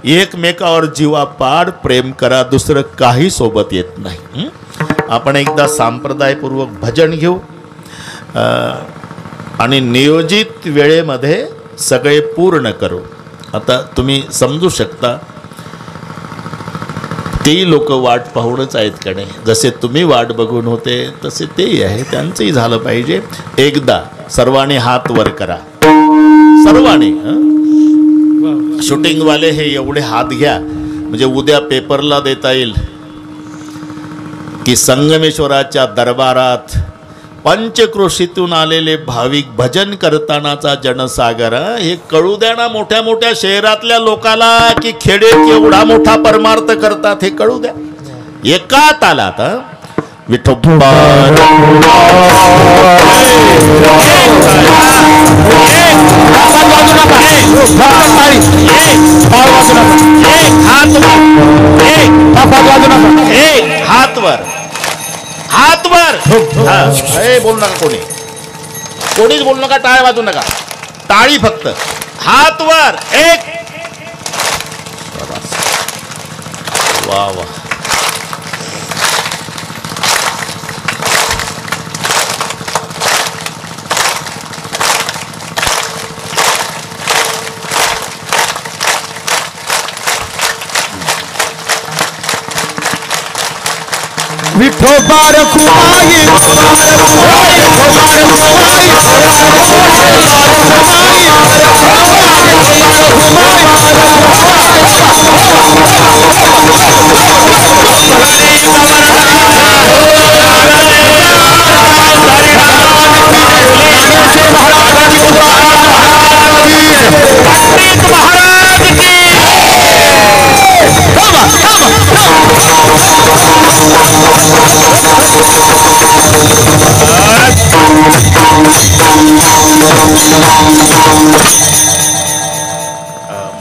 एकमेकावर जीवापाड प्रेम करा. दुसरं काही सोबत येत नाही. आपण एकदा संप्रदायपूर्वक भजन घेऊ आणि नियोजित वेळेमध्ये सगळे पूर्ण करू. आता तुम्ही समजू शकता, तेही लोक वाट पाहूनच आहेत का नाही. जसे तुम्ही वाट बघून होते तसे तेही आहे. त्यांचंही झालं पाहिजे. एकदा सर्वांनी हात वर करा. सर्वांनी. शूटिंगवाले हे एवढे हात घ्या म्हणजे उद्या पेपरला देता येईल की संगमेश्वराच्या दरबारात पंचक्रोशीतून आलेले भाविक भजन करतानाचा जनसागर. हे कळू द्या ना मोठ्या मोठ्या शहरातल्या लोकाला की खेडे केवढा मोठा परमार्थ करतात. हे कळू द्या. एका तालात विठोबा हात वर हात वर बोलू नका कोणीच बोलू नका टाळ्या वाजू नका टाळी फक्त हात वर एक वा वा विठोबा रखुमाई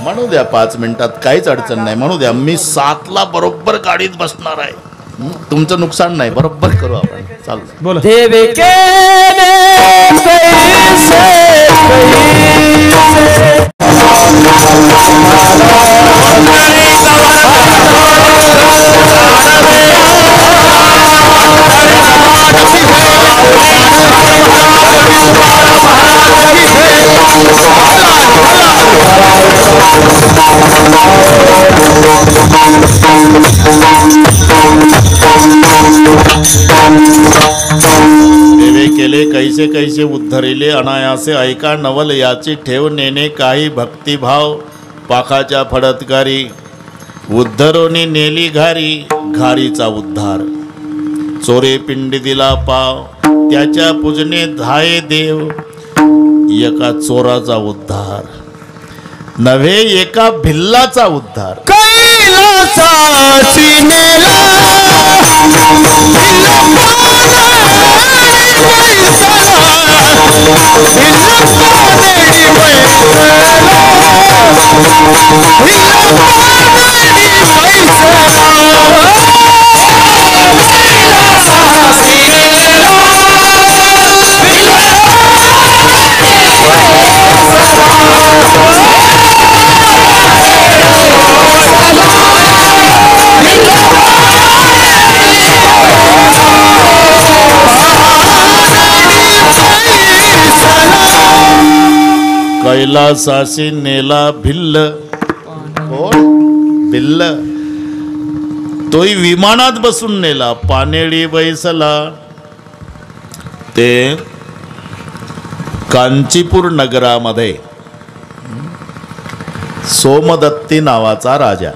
म्हणू द्या 5 मिनिटात काहीच अडचण नाही म्हणू द्या मी 7ला बरोबर गाडीत बसणार आहे तुमचं नुकसान नाही बरोबर करू आपण चालू बोला देवे केले कैसे देवे केले कैसे कैसे उद्धरिले अनायासे ऐका नवल याची ठेव नेणे काही भक्तिभाव पाखाच्या फडतगारी उद्धरोनी नेली घारी घारीचा उद्धार चोरे पिंडी दिला पाव त्याच्या पूजने धाये देव एका चोराचा उद्धार नव्हे एका भिल्लाचा उद्धार कैलासाची नेला कैलासाशी नेला भिल्ल कोण भिल्ल तोही विमानात बसून नेला पानेडी बैसला ते कांचीपूर नगरामध्ये सोमदत्ती नावाचा राजा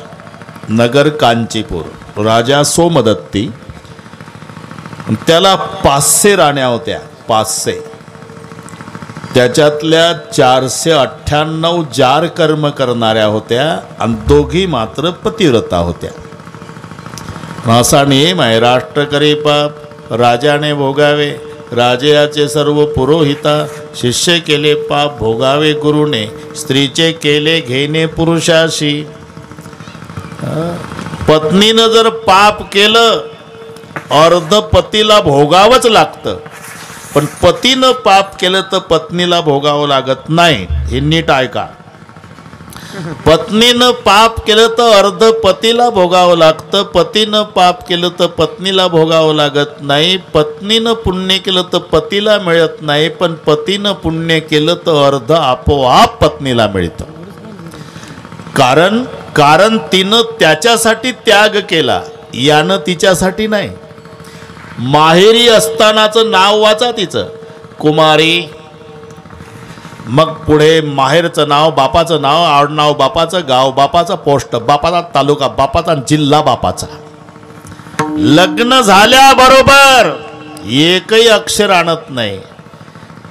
नगर कांचीपूर राजा सोमदत्ती त्याला 500 राण्या होत्या 500 त्याच्यातल्या 498 जार कर्म करणाऱ्या होत्या आणि दोघी मात्र पतिव्रता होत्या असा नियम आहे राष्ट्र करे पाप राजाने भोगावे राजयाचे सर्व पुरोहिता शिष्य केले पाप भोगावे गुरुने स्त्रीचे केले घेणे पुरुषाशी पत्नीनं जर पाप केलं अर्ध पतीला भोगावंच लागतं पण पतीनं पाप केलं तर पत्नीला भोगावं लागत नाही हे नीट ऐका पत्नीनं पाप केलं तर अर्ध पतीला भोगावं लागतं पतीनं पाप केलं तर पत्नीला भोगावं लागत नाही पत्नीनं पुण्य केलं तर पतीला मिळत नाही पण पतीनं पुण्य केलं तर अर्ध आपोआप पत्नीला मिळतं कारण तिनं त्याच्यासाठी त्याग केला यानं तिच्यासाठी नाही माहेरी असतानाचं नाव वाचा तिचं कुमारी मग पुढे माहेरचं नाव बापाचं नाव आडनाव बापाचं गाव बापाचं पोस्ट बापाचा तालुका बापाचा जिल्हा बापाचा लग्न झाल्याबरोबर एकही अक्षर आणत नाही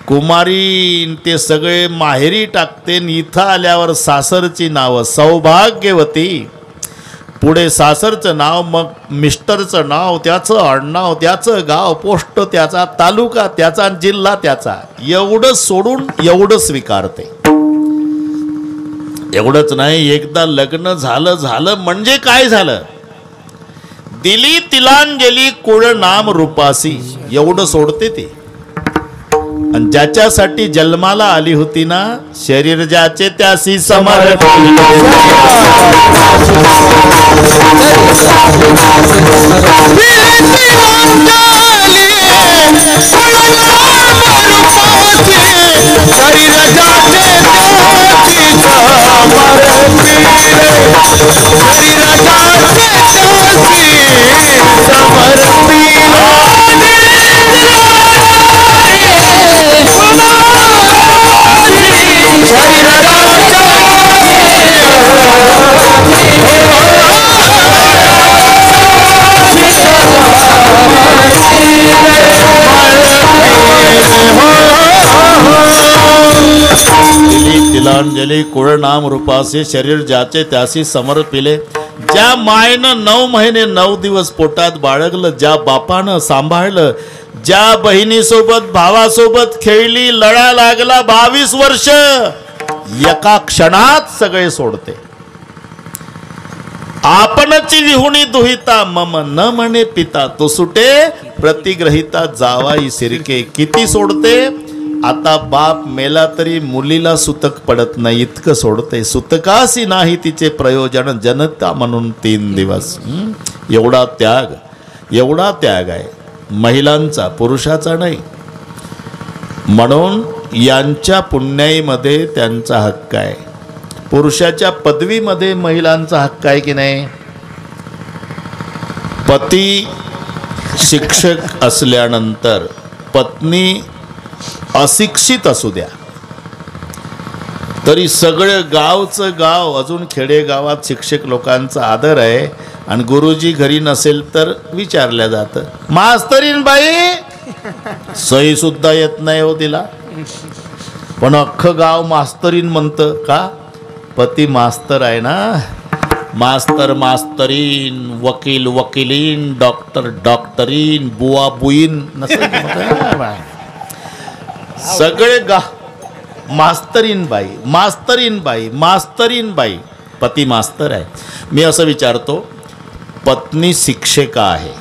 कुमारी ते सगळे माहेरी टाकते इथं आल्यावर सासरची नावं सौभाग्यवती पुढे सासरचं नाव, मग मिस्टरचं नाव, त्याचं आडनाव, त्याचं गाव, पोस्ट त्याचा, तालुका त्याचा, जिल्हा त्याचा. एवढं सोडून एवढं स्वीकारते. एवढंच नाही, एकदा लग्न झालं म्हणजे काय झालं, दिली तिलांजली कुळ नाम रूपासी, एवढं सोडते ती. आणि ज्याच्यासाठी जन्माला आली होती ना, शरीर ज्याचे त्यासी समर्पिले. तिलांजली कुळ नाम रूपासे, शरीर ज्याचे त्यासी समर्पिले. ज्या मायनं 9 महिने 9 दिवस पोटात बाळगलं, ज्या बापानं सांभाळलं, ज्या बहिणीसोबत भावासोबत खेळली, लढा लागला 22 वर्ष, एका क्षणात सगळे सोडते. आपणची विहुणी दुहिता मम न म्हणे पिता, तो सुटे प्रतिग्रहिता जावाई सिरके. किती सोडते, आता बाप मेला तरी मुलीला सुतक पडत नाही इतकं सोडते. सुतकासी नाही तिचे प्रयोजन, जनता म्हणून 3 दिवस. एवढा त्याग आहे महिलांचा, पुरुषाचा नाही. म्हणून यांच्या पुण्याईमध्ये त्यांचा हक्क आहे. पुरुषाच्या पदवीमध्ये महिलांचा हक्क आहे की नाही. पती शिक्षक असल्यानंतर पत्नी अशिक्षित असू द्या तरी सगळं गावचं गाव, अजून खेडेगावात शिक्षक लोकांचा आदर आहे. आणि गुरुजी घरी नसेल तर विचारल्या जातं, मास्तरीन बाई, सही सुद्धा येत नाही हो तिला, पण अख्खं गाव मास्तरीन म्हणतं का, पती मास्तर आहे ना. मास्तर मास्तरीन, वकील वकिलीन, डॉक्टर डॉक्टरीन, बुवा बुईन नसेल सगळे मास्तरीन बाई, मास्तरीन बाई, मास्तरीन बाई, पती मास्तर आहे. मी असं विचारतो, पत्नी शिक्षिका आहे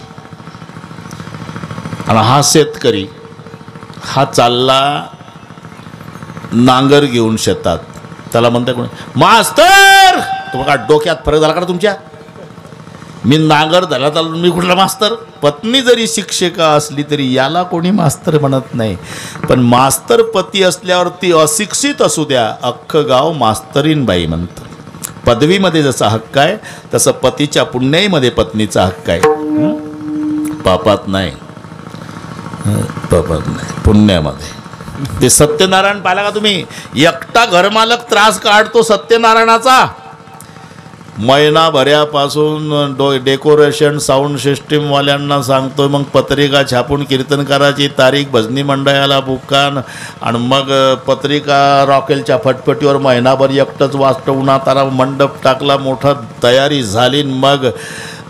आणि हा शेतकरी, हा चालला नांगर घेऊन शेतात, त्याला म्हणते कोण, मास्तर. तुम्हाला डोक्यात फरक झाला का तुमच्या, मी नांगर झाला तर मी कुठला मास्तर. पत्नी जरी शिक्षिका असली तरी याला कोणी मास्तर म्हणत नाही. पण मास्तर पती असल्यावर ती अशिक्षित असू द्या, अख्खं गाव मास्तरीन बाई म्हणतं. पदवीमध्ये जसा हक्क आहे तसं पतीच्या पुण्याईमध्ये पत्नीचा हक्क आहे. पापात नाही, पुण्यामध्ये. ते सत्यनारायण पाहिला का तुम्ही, एकटा घरमालक त्रास काढतो सत्यनारायणाचा. महिनाभरापासून डेकोरेशन साऊंड सिस्टीमवाल्यांना सांगतो, मग पत्रिका छापून कीर्तनकाराची तारीख, भजनी मंडळाला बुकान, आणि मग पत्रिका रॉकेलच्या फटफटीवर महिनाभर एकटंच वाचतं. उन्हातारा मंडप टाकला, मोठा तयारी झाली, मग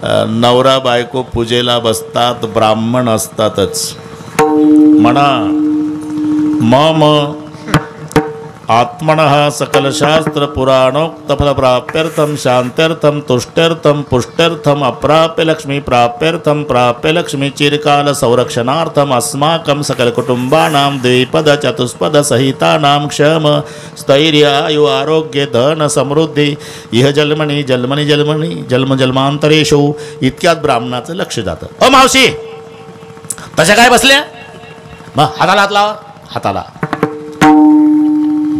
नवरा बायको पूजेला बसतात, ब्राह्मण असतातच. म्हणा मम आत्मनः सकलशास्त्र पुराणोक्तफलप्राप्यर्थं शान्त्यर्थं तुष्ट्यर्थं पुष्ट्यर्थं अप्राप्य लक्ष्मी प्राप्यर्थं प्राप्य लक्ष्मी चिरकाल संरक्षणार्थं अस्माकं सकलकुटुम्बानां द्विपद चतुष्पद सहितानां क्षम स्थैर्य आयु आरोग्य धन समृद्धी इह जन्मनि जन्मनि जन्मनि जन्म जन्मांतरेषु. इतक्यात ब्राह्मणाचं लक्ष जातं. ओ मावशी, तशा काय बसल्या, मग हाताला हात लावा. हाताला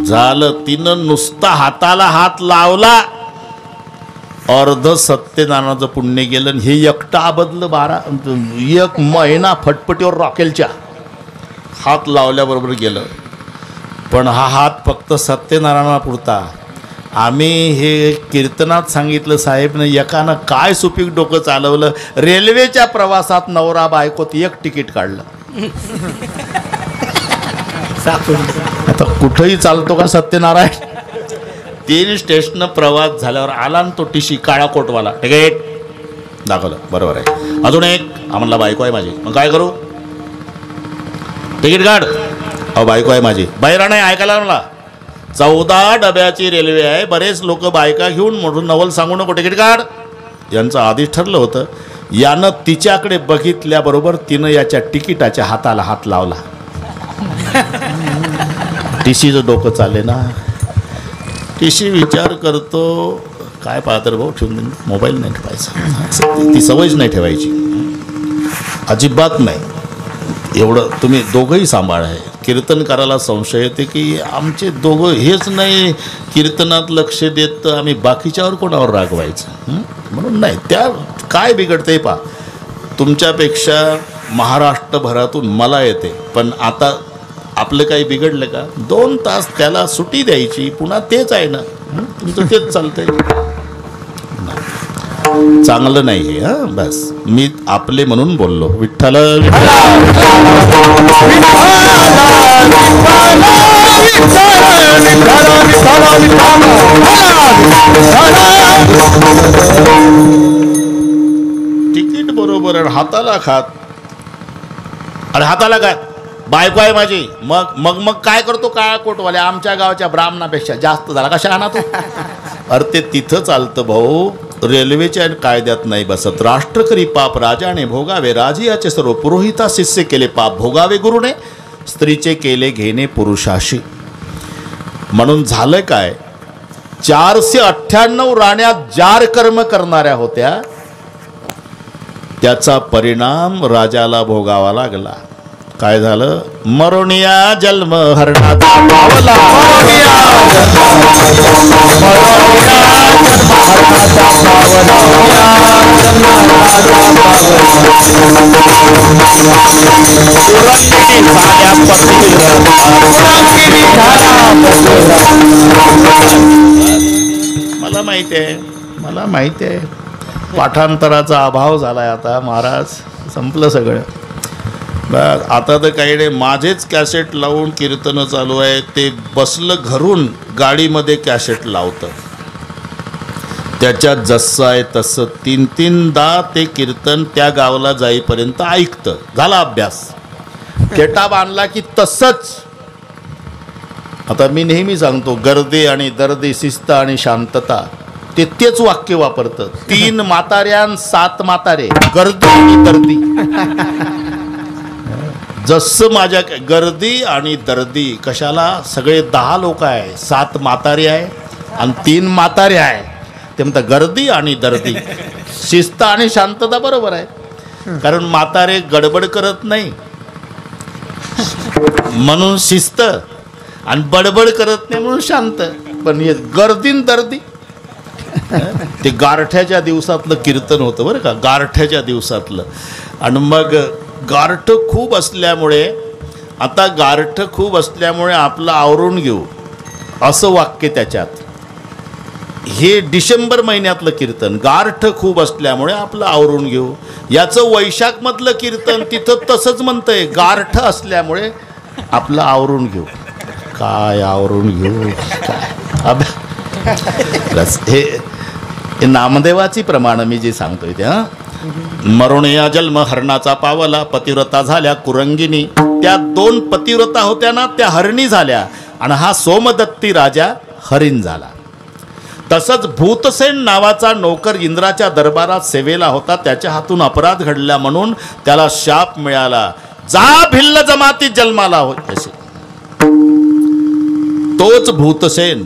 झालं, तिनं नुसता हाताला हात लावला, अर्ध सत्यनारायणाचं पुण्य गेलं. हे एकटा अबदलं 1 महिना फटफटीवर रॉकेलच्या हात लावल्याबरोबर गेलं. पण हा हात फक्त सत्यनारायणापुरता. आम्ही हे कीर्तनात सांगितलं साहेबनं, एकानं काय सुपीक डोकं चालवलं, रेल्वेच्या प्रवासात नवरा बायकोत 1 तिकीट काढलं. आता कुठंही चालतो का सत्यनारायण, 3 स्टेशन प्रवास झाल्यावर आला ना तो टीशी काळा कोटवाला, तिकीट दाखवलं, बरोबर आहे. अजून एक आम्हाला बायको आहे माझी, मग काय करू, तिकीट काढ. अहो बायको आहे माझी, बाहेर नाही ऐकायला मला, 14 डब्याची रेल्वे आहे, बरेच लोक बायका घेऊन म्हणून नवल सांगू नको, तिकीट काढ. यांचं आधीच ठरलं होतं. यानं तिच्याकडे बघितल्याबरोबर तिनं याच्या तिकिटाच्या हाताला हात लावला. टीसीचं डोकं चालले ना. टीसी विचार करतो, काय पाहतर भाऊ ठेवून मोबाईल नाही ठेवायचा, ती सवयच नाही ठेवायची, अजिबात नाही. एवढं तुम्ही दोघंही सांभाळ आहे. कीर्तनकाराला संशय येते की आमचे दोघं हेच नाही कीर्तनात लक्ष देत, आम्ही बाकीच्यावर कोणावर रागवायचं. म्हणून नाही, त्या काय बिघडते पा, तुमच्यापेक्षा महाराष्ट्रभरातून मला येते, पण आता आपलं काही बिघडलं का, 2 तास त्याला सुट्टी द्यायची, पुन्हा तेच आहे ना, तुमचं तेच चालतंय. चांगलं नाही हे. हां बस मी आपले म्हणून बोललो. विठ्ठल तिकीट बरोबर आणि हाताला खात, अरे हाताला काय, बायको आहे माझी, मग मग मग काय करतो काळा कोटवाले, आमच्या गावच्या ब्राह्मणापेक्षा जास्त झाला कशा आणा तू. अरे ते तिथं चालतं भाऊ, रेल्वेच्या कायद्यात नाही बसत. राष्ट्रकरी पाप राजाने भोगावे, राजियाचे सर्व पुरोहिता शिष्य केले पाप भोगावे गुरुने, स्त्रीचे केले घेणे पुरुषाशी. म्हणून झालं काय, 498 राण्या जार कर्म करणाऱ्या होत्या, त्याचा परिणाम राजाला भोगावा लागला. काय झालं, मरोनिया जन्म हरणाचा पावला, मला माहिती आहे, मला माहिती आहे, पाठांतराचा अभाव झालाय आता महाराज, संपलं सगळं. आता तर काही नाही, माझेच कॅसेट लावून कीर्तनं चालू आहे, ते बसलं घरून गाडीमध्ये कॅसेट लावतं, त्याच्यात जसं आहे तसं 3-3दा ते कीर्तन त्या गावाला जाईपर्यंत ऐकतं, झाला अभ्यास. खेटा बांधला की तसंच. आता मी नेहमी सांगतो, गर्दी आणि दर्दी, शिस्त आणि शांतता, ते तेच वाक्य वापरतं. 3 म्हाताऱ्यान 7 म्हातारे, गर्दी आणि दर्दी. जसं माझ्या गर्दी आणि दर्दी कशाला, सगळे 10 लोक आहे, 7 म्हातारे आहे आणि 3 म्हातारे आहे, ते म्हणतात गर्दी आणि दर्दी. शिस्त आणि शांतता बरोबर आहे, कारण म्हातारे गडबड करत नाही म्हणून शिस्त, आणि बडबड करत नाही म्हणून शांत. पण हे गर्दी दर्दी, ते गारठ्याच्या दिवसातलं कीर्तन होतं बरं का, गारठ्याच्या दिवसातलं. आणि मग गारठ खूप असल्यामुळे, आता गारठ खूप असल्यामुळे आपलं आवरून घेऊ असं वाक्य त्याच्यात. हे डिसेंबर महिन्यातलं कीर्तन, गारठ खूप असल्यामुळे आपलं आवरून घेऊ. याचं वैशाखमधलं कीर्तन तिथं तसंच म्हणतंय, गारठ असल्यामुळे आपलं आवरून घेऊ. काय आवरून घेऊ काय, हे नामदेवाची प्रमाण मी जे सांगतोय ते. मरोनिया जन्म हरणाचा पावला, पतिव्रता झाल्या कुरंगिनी. त्या 2 पतिव्रता होत्या ना, त्या हरणी झाल्या, आणि हा सोमदत्ती राजा हरिण झाला. तसंच भूतसेन नावाचा नोकर इंद्राच्या दरबारात सेवेला होता, त्याच्या हातून अपराध घडला म्हणून त्याला शाप मिळाला, जा भिल्ल जमाती जन्माला हो. तोच भूतसेन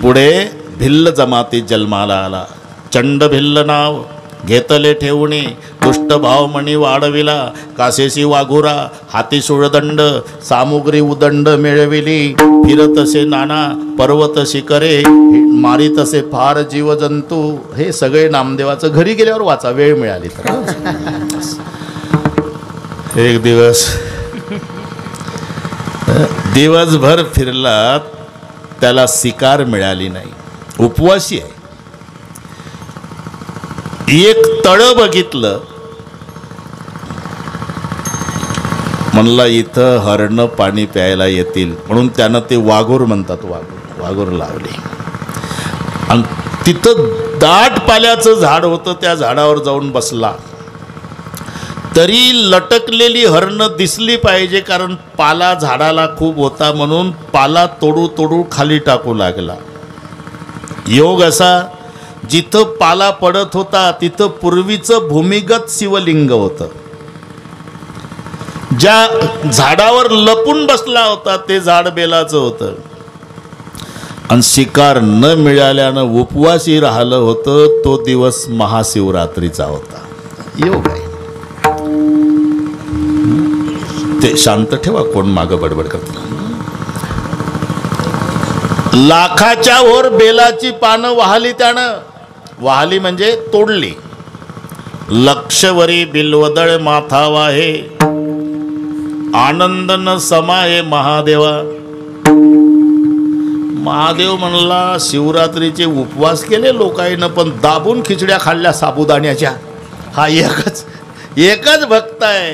पुढे भिल्ल जमाती जन्माला आला. चंड भिल्ल नाव घेतले ठेवणे, दुष्ट भावमणी वाढविला, कासेसी वाघुरा, हाती सुळदंड, सामुग्री उदंड मिळविली, फिरतसे नाना पर्वत शिखरे, मारितसे फार जीवजंतू. हे सगळे नामदेवाचं घरी गेल्यावर वाचा, वेळ मिळाली तर. एक दिवसभर फिरला, त्याला शिकार मिळाली नाही, उपवासी आहे. एक तळं बघितलं, म्हणला इथं हरणं पाणी प्यायला येतील, म्हणून त्यानं ते वाघूर म्हणतात, वाघूर वाघूर लावली आणि तिथं दाट पाल्याचं झाड होतं. त्या झाडावर जाऊन बसला. तरी लटकलेली हरणं दिसली पाहिजे, कारण पाला झाडाला खूप होता म्हणून पाला तोडू तोडू खाली टाकू लागला. योग असा, जिथं पाला पडत होता तिथं पूर्वीचं भूमिगत शिवलिंग होतं. ज्या झाडावर लपून बसला होता ते झाड बेलाचं होतं आणि शिकार न मिळाल्यानं उपवासी राहिलं होतं. तो दिवस महाशिवरात्रीचा होता. योग आहे ते. शांत ठेवा, कोण मागं बडबड करत. लाखाच्या वर बेलाची पानं वाहली त्यानं. वाहली म्हणजे तोडली. लक्षवरी बिल्वदळ माथा वाहे, आनंद न समाये महादेवा. महादेव म्हणला शिवरात्रीचे उपवास केले लोकांना, पण दाबून खिचड्या खाल्ल्या साबुदाण्याच्या. हा एकच भक्त आहे,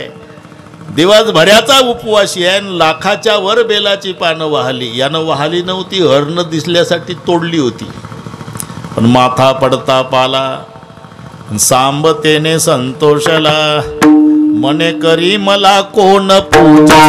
दिवसभराचा उपवासी आहे. लाखाच्या वर बेलाची पानं वाहली. यानं वाहली नव्हती, हरण दिसल्यासाठी तोडली होती. पण माथा पडता पाला, सांबतेने संतोषला. मने करी मला कोण पूजा,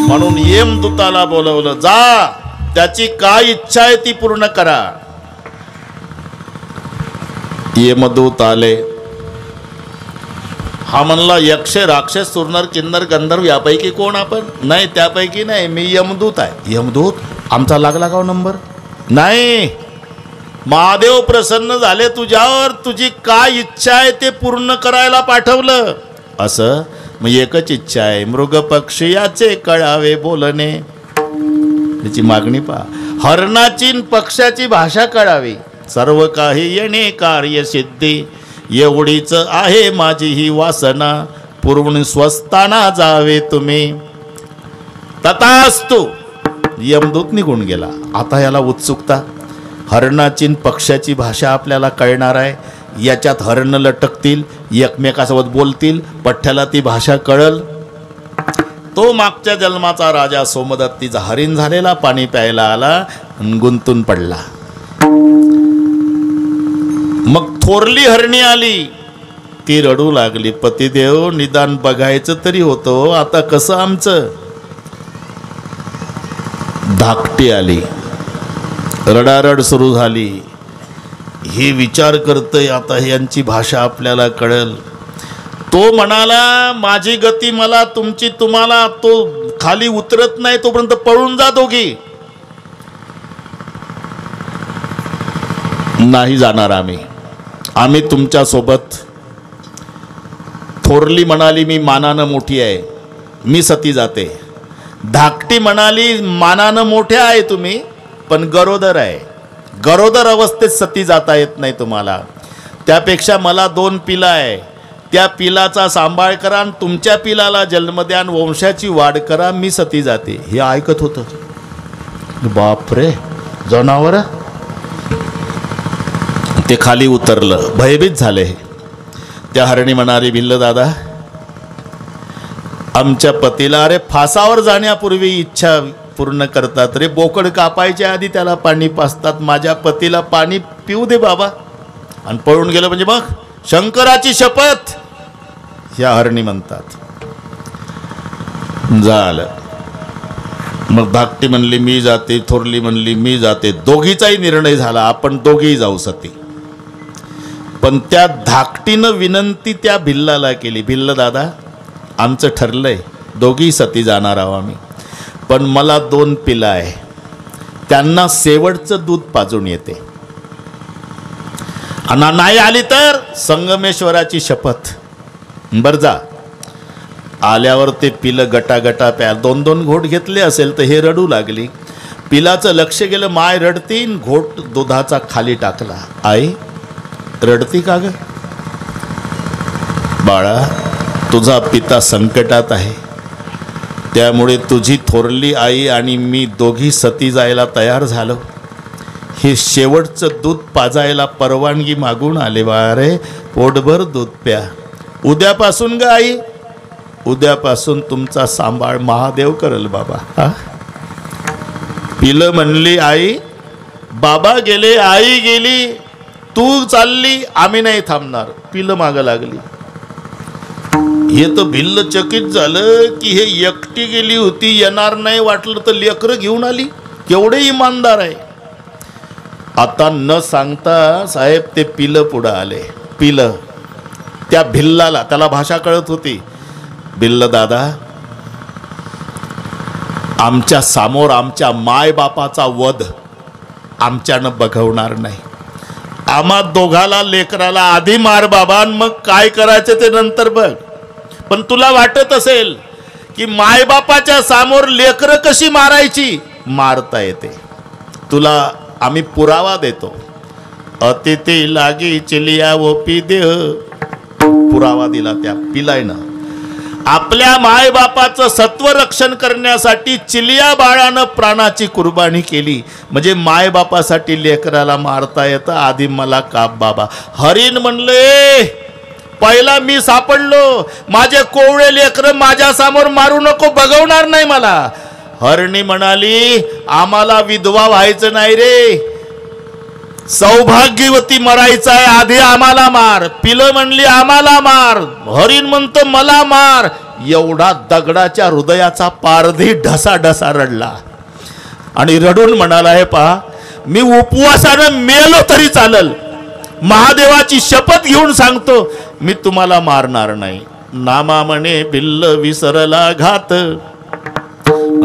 म्हणून यमदूताला बोलवलं. जा, त्याची काय इच्छा आहे ती पूर्ण करा. यमदूत आले. हा म्हणला यक्ष राक्षस सुरनर किन्नर गंधर्व यापैकी कोण आपण? नाही, त्यापैकी नाही, मी यमदूत आहे. यमदूत? आमचा लागला का नंबर? नाही, महादेव प्रसन्न झाले तुझ्यावर, तुझी काय इच्छा आहे ते पूर्ण करायला पाठवलं. असं मग एकच इच्छा आहे, मृग पक्षी याचे कळावे बोलणे. त्याची मागणी पहा. हरणाची पक्षाची भाषा कळावी, सर्व काही येणे कार्य सिद्धी. एवढीच आहे माझी ही वासना, पूर्ण स्वस्थाना जावे तुम्ही. तथास्तु. यमदूत निघून गेला. आता याला उत्सुकता. हरणाची पक्षाची भाषा आपल्याला कळणार आहे. याच्यात हरण लटकतील, एकमेकासोबत बोलतील, पठ्ठ्याला ती भाषा कळल. तो मागच्या जन्माचा राजा सोमदत्तीचा हरिण झालेला पाणी प्यायला आला आणि गुंतून पडला. मग थोरली हरणी आली. ती रडू लागली. पतिदेव, निदान बघायचं तरी होतं, आता कसं आमचं? धाकटी आली. रडारड सुरू झाली. हे विचार करतय आता यांची भाषा आपल्याला कळेल. तो म्हणाला, माझी गती मला, तुमची तुम्हाला. तो खाली उतरत नाही तोपर्यंत पळून जा दोघी. नाही जाणार आम्ही तुमच्या सोबत. थोरली म्हणाली, मी मानानं मोठी आहे, मी सती जाते. धाकटी म्हणाली, मानानं मोठ्या आहे तुम्ही, पण गरोदर आहे. गरोदर अवस्थेत सती जाता येत नाही तुम्हाला. त्यापेक्षा मला 2 पिलं आहे, त्या पिलाचा सांभाळ करा आणि तुमच्या पिलाला जन्म द्या आणि वंशाची वाढ करा, मी सती जाते. हे ऐकत होतं. बापरे, जनावर. ते खाली उतरलं, भयभीत झाले. त्या हरणी म्हणाली, भिल्ल दादा, आमच्या पतीला अरे फासावर जाण्यापूर्वी इच्छा पूर्ण करतात रे. बोकड कापायच्या आधी त्याला पाणी पाजतात. माझ्या पतीला पाणी पिऊ दे बाबा. आणि पळून गेलं म्हणजे मग शंकराची शपथ, या हरणी म्हणतात. झालं. मग धाकटी म्हणली मी जाते, थोरली म्हणली मी जाते. दोघीचाही निर्णय झाला, आपण दोघेही जाऊ सती. पण त्या धाकटीनं विनंती त्या भिल्लाला केली, भिल्ल दादा, आमचं ठरलंय, दोघी सती जाणार आहोत आम्ही, पण मला 2 पिलं आहे, त्यांना शेवटचं दूध पाजून येते. आणि नाही आली तर संगमेश्वराची शपथ. बरं जा. आल्यावर ते पिलं गटागटा प्या. 2-2 घोट घेतले असेल तर हे रडू लागली. पिलाचं लक्ष गेलं, माय रडतीन. घोट दुधाचा खाली टाकला. आई, रडती का ग? बाळा, तुझा पिता संकटात आहे, त्यामुळे तुझी थोरली आई आणि मी दोघी सती जायला तयार झालो. हे शेवटचं दूध पाजायला परवानगी मागून आले. बाळा रे, पोटभर दूध प्या. उद्यापासून ग आई, उद्यापासून तुमचा सांभाळ महादेव करल बाबा. हा, पिलं म्हणली आई. बाबा गेले, आई गेली, तू चालली, आम्ही नाही थांबणार. पिलं मागं लागली. हे तर भिल्ल चकित झालं की हे एकटी गेली होती, येणार नाही वाटलं तर लेकरं घेऊन आली. केवढे इमानदार आहे. आता न सांगता साहेब ते पिलं पुढं आले. पिलं त्या भिल्लाला, त्याला भाषा कळत होती. भिल्ल दादा, आमच्या समोर आमच्या मायबापाचा वध आमच्यानं बघवणार नाही. आम्हा दोघाला लेकराला आधी मार बाबा, मग काय करायचं ते नंतर बघ. पण तुला वाटत असेल की मायबापाच्या समोर लेकरं कशी मारायची, मारता येते. तुला आम्ही पुरावा देतो. अतिथी लागी चिलिया वो पी देह. पुरावा दिला त्या पिलायनं. आपल्या मायबापाचं सत्वरक्षण करण्यासाठी चिलिया बाळानं प्राणाची कुर्बानी केली. म्हणजे मायबापासाठी लेकराला मारता येतं, आधी मला काप बाबा. हरीण म्हणले, पहिला मी सापडलो, माझे कोवळे लेकर माझ्या समोर मारू नको, बघवणार नाही मला. हरणी म्हणाली, आम्हाला विधवा व्हायचं नाही रे, सौभाग्यवती मरायचं आहे, आधी आम्हाला मार. पिलं म्हणली, आम्हाला मार. हरीण म्हणतो, मला मार. एवढा दगडाच्या हृदयाचा पारधी ढसा ढसा रडला आणि रडून म्हणाला, हे पहा, मी उपवासानं मेलो तरी चालल, महादेवाची शपथ घेऊन सांगतो, मी तुम्हाला मारणार नाही. नामा म्हणे भिल्ल विसरला घात,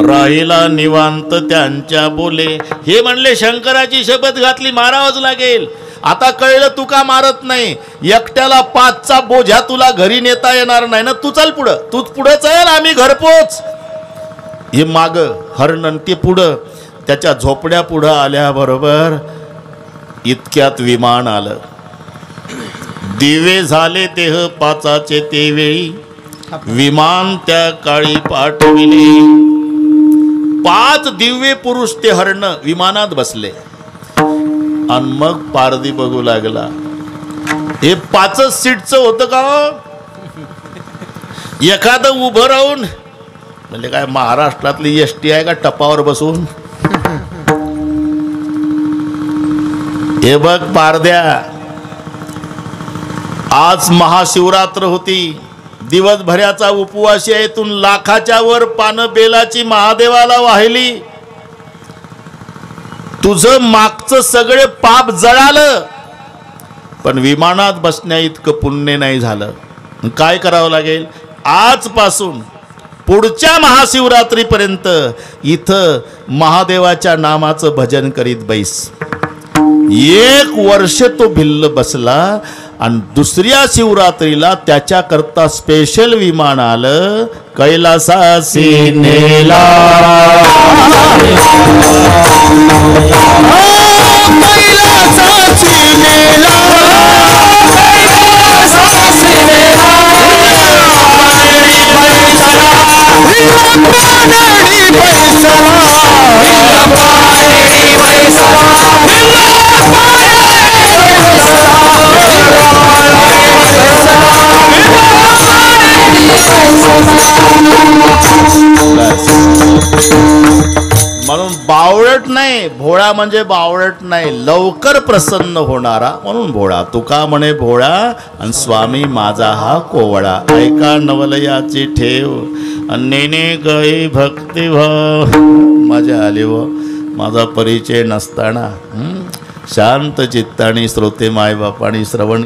राहिला निवांत त्यांच्या बोले. हे म्हणले, शंकराची शपथ घातली, मारावंच लागेल. आता कळलं तू का मारत नाही. एकट्याला 5चा बोझा तुला घरी नेता येणार नाही ना, तू चल पुढं, तूच पुढं चल, आम्ही घरपोच. हे माग हरण ते पुढं. त्याच्या झोपड्या पुढं आल्याबरोबर इतक्यात विमान आलं. दिवे झाले तेह 5चे ते वेळी, विमान त्या काळी पाठविले. 5 दिव्य पुरुष ते हरण विमानात बसले. आणि मग पारधी बघू लागला, हे 5च सीटचं होतं का? एखादं उभं राहून, म्हणजे काय महाराष्ट्रातली एसटी आहे का टपावर बसून? हे बघ पारध्या, आज महाशिवरात्र होती, दिवसभराचा उपवास आहे, तून लाखाच्या वर पानं बेलाची महादेवाला वाहिली. तुझं मागचं सगळे पाप जळालं, पण विमानात बसण्या इतकं पुण्य नाही झालं. काय करावं लागेल? आजपासून पुढच्या महाशिवरात्रीपर्यंत इथं महादेवाच्या नामाचं भजन करीत बैस. 1 वर्ष तो भिल्ल बसला आणि दुसऱ्या शिवरात्रीला त्याच्याकरता स्पेशल विमान आलं. कैलासासी नेला, कैलासासी नेला, कैलासासी नेला, म्हणून बावळट नाही, भोळा म्हणजे बावळट नाही, लवकर प्रसन्न होणारा म्हणून भोळा. तुका म्हणे भोळा आणि स्वामी माझा हा कोवळा. ऐका नवलयाची ठेव नेने गई भक्तिभाव. मजा आली व माझा परिचय नसताना शांत चित्ताने श्रोते मायबापाणी श्रवण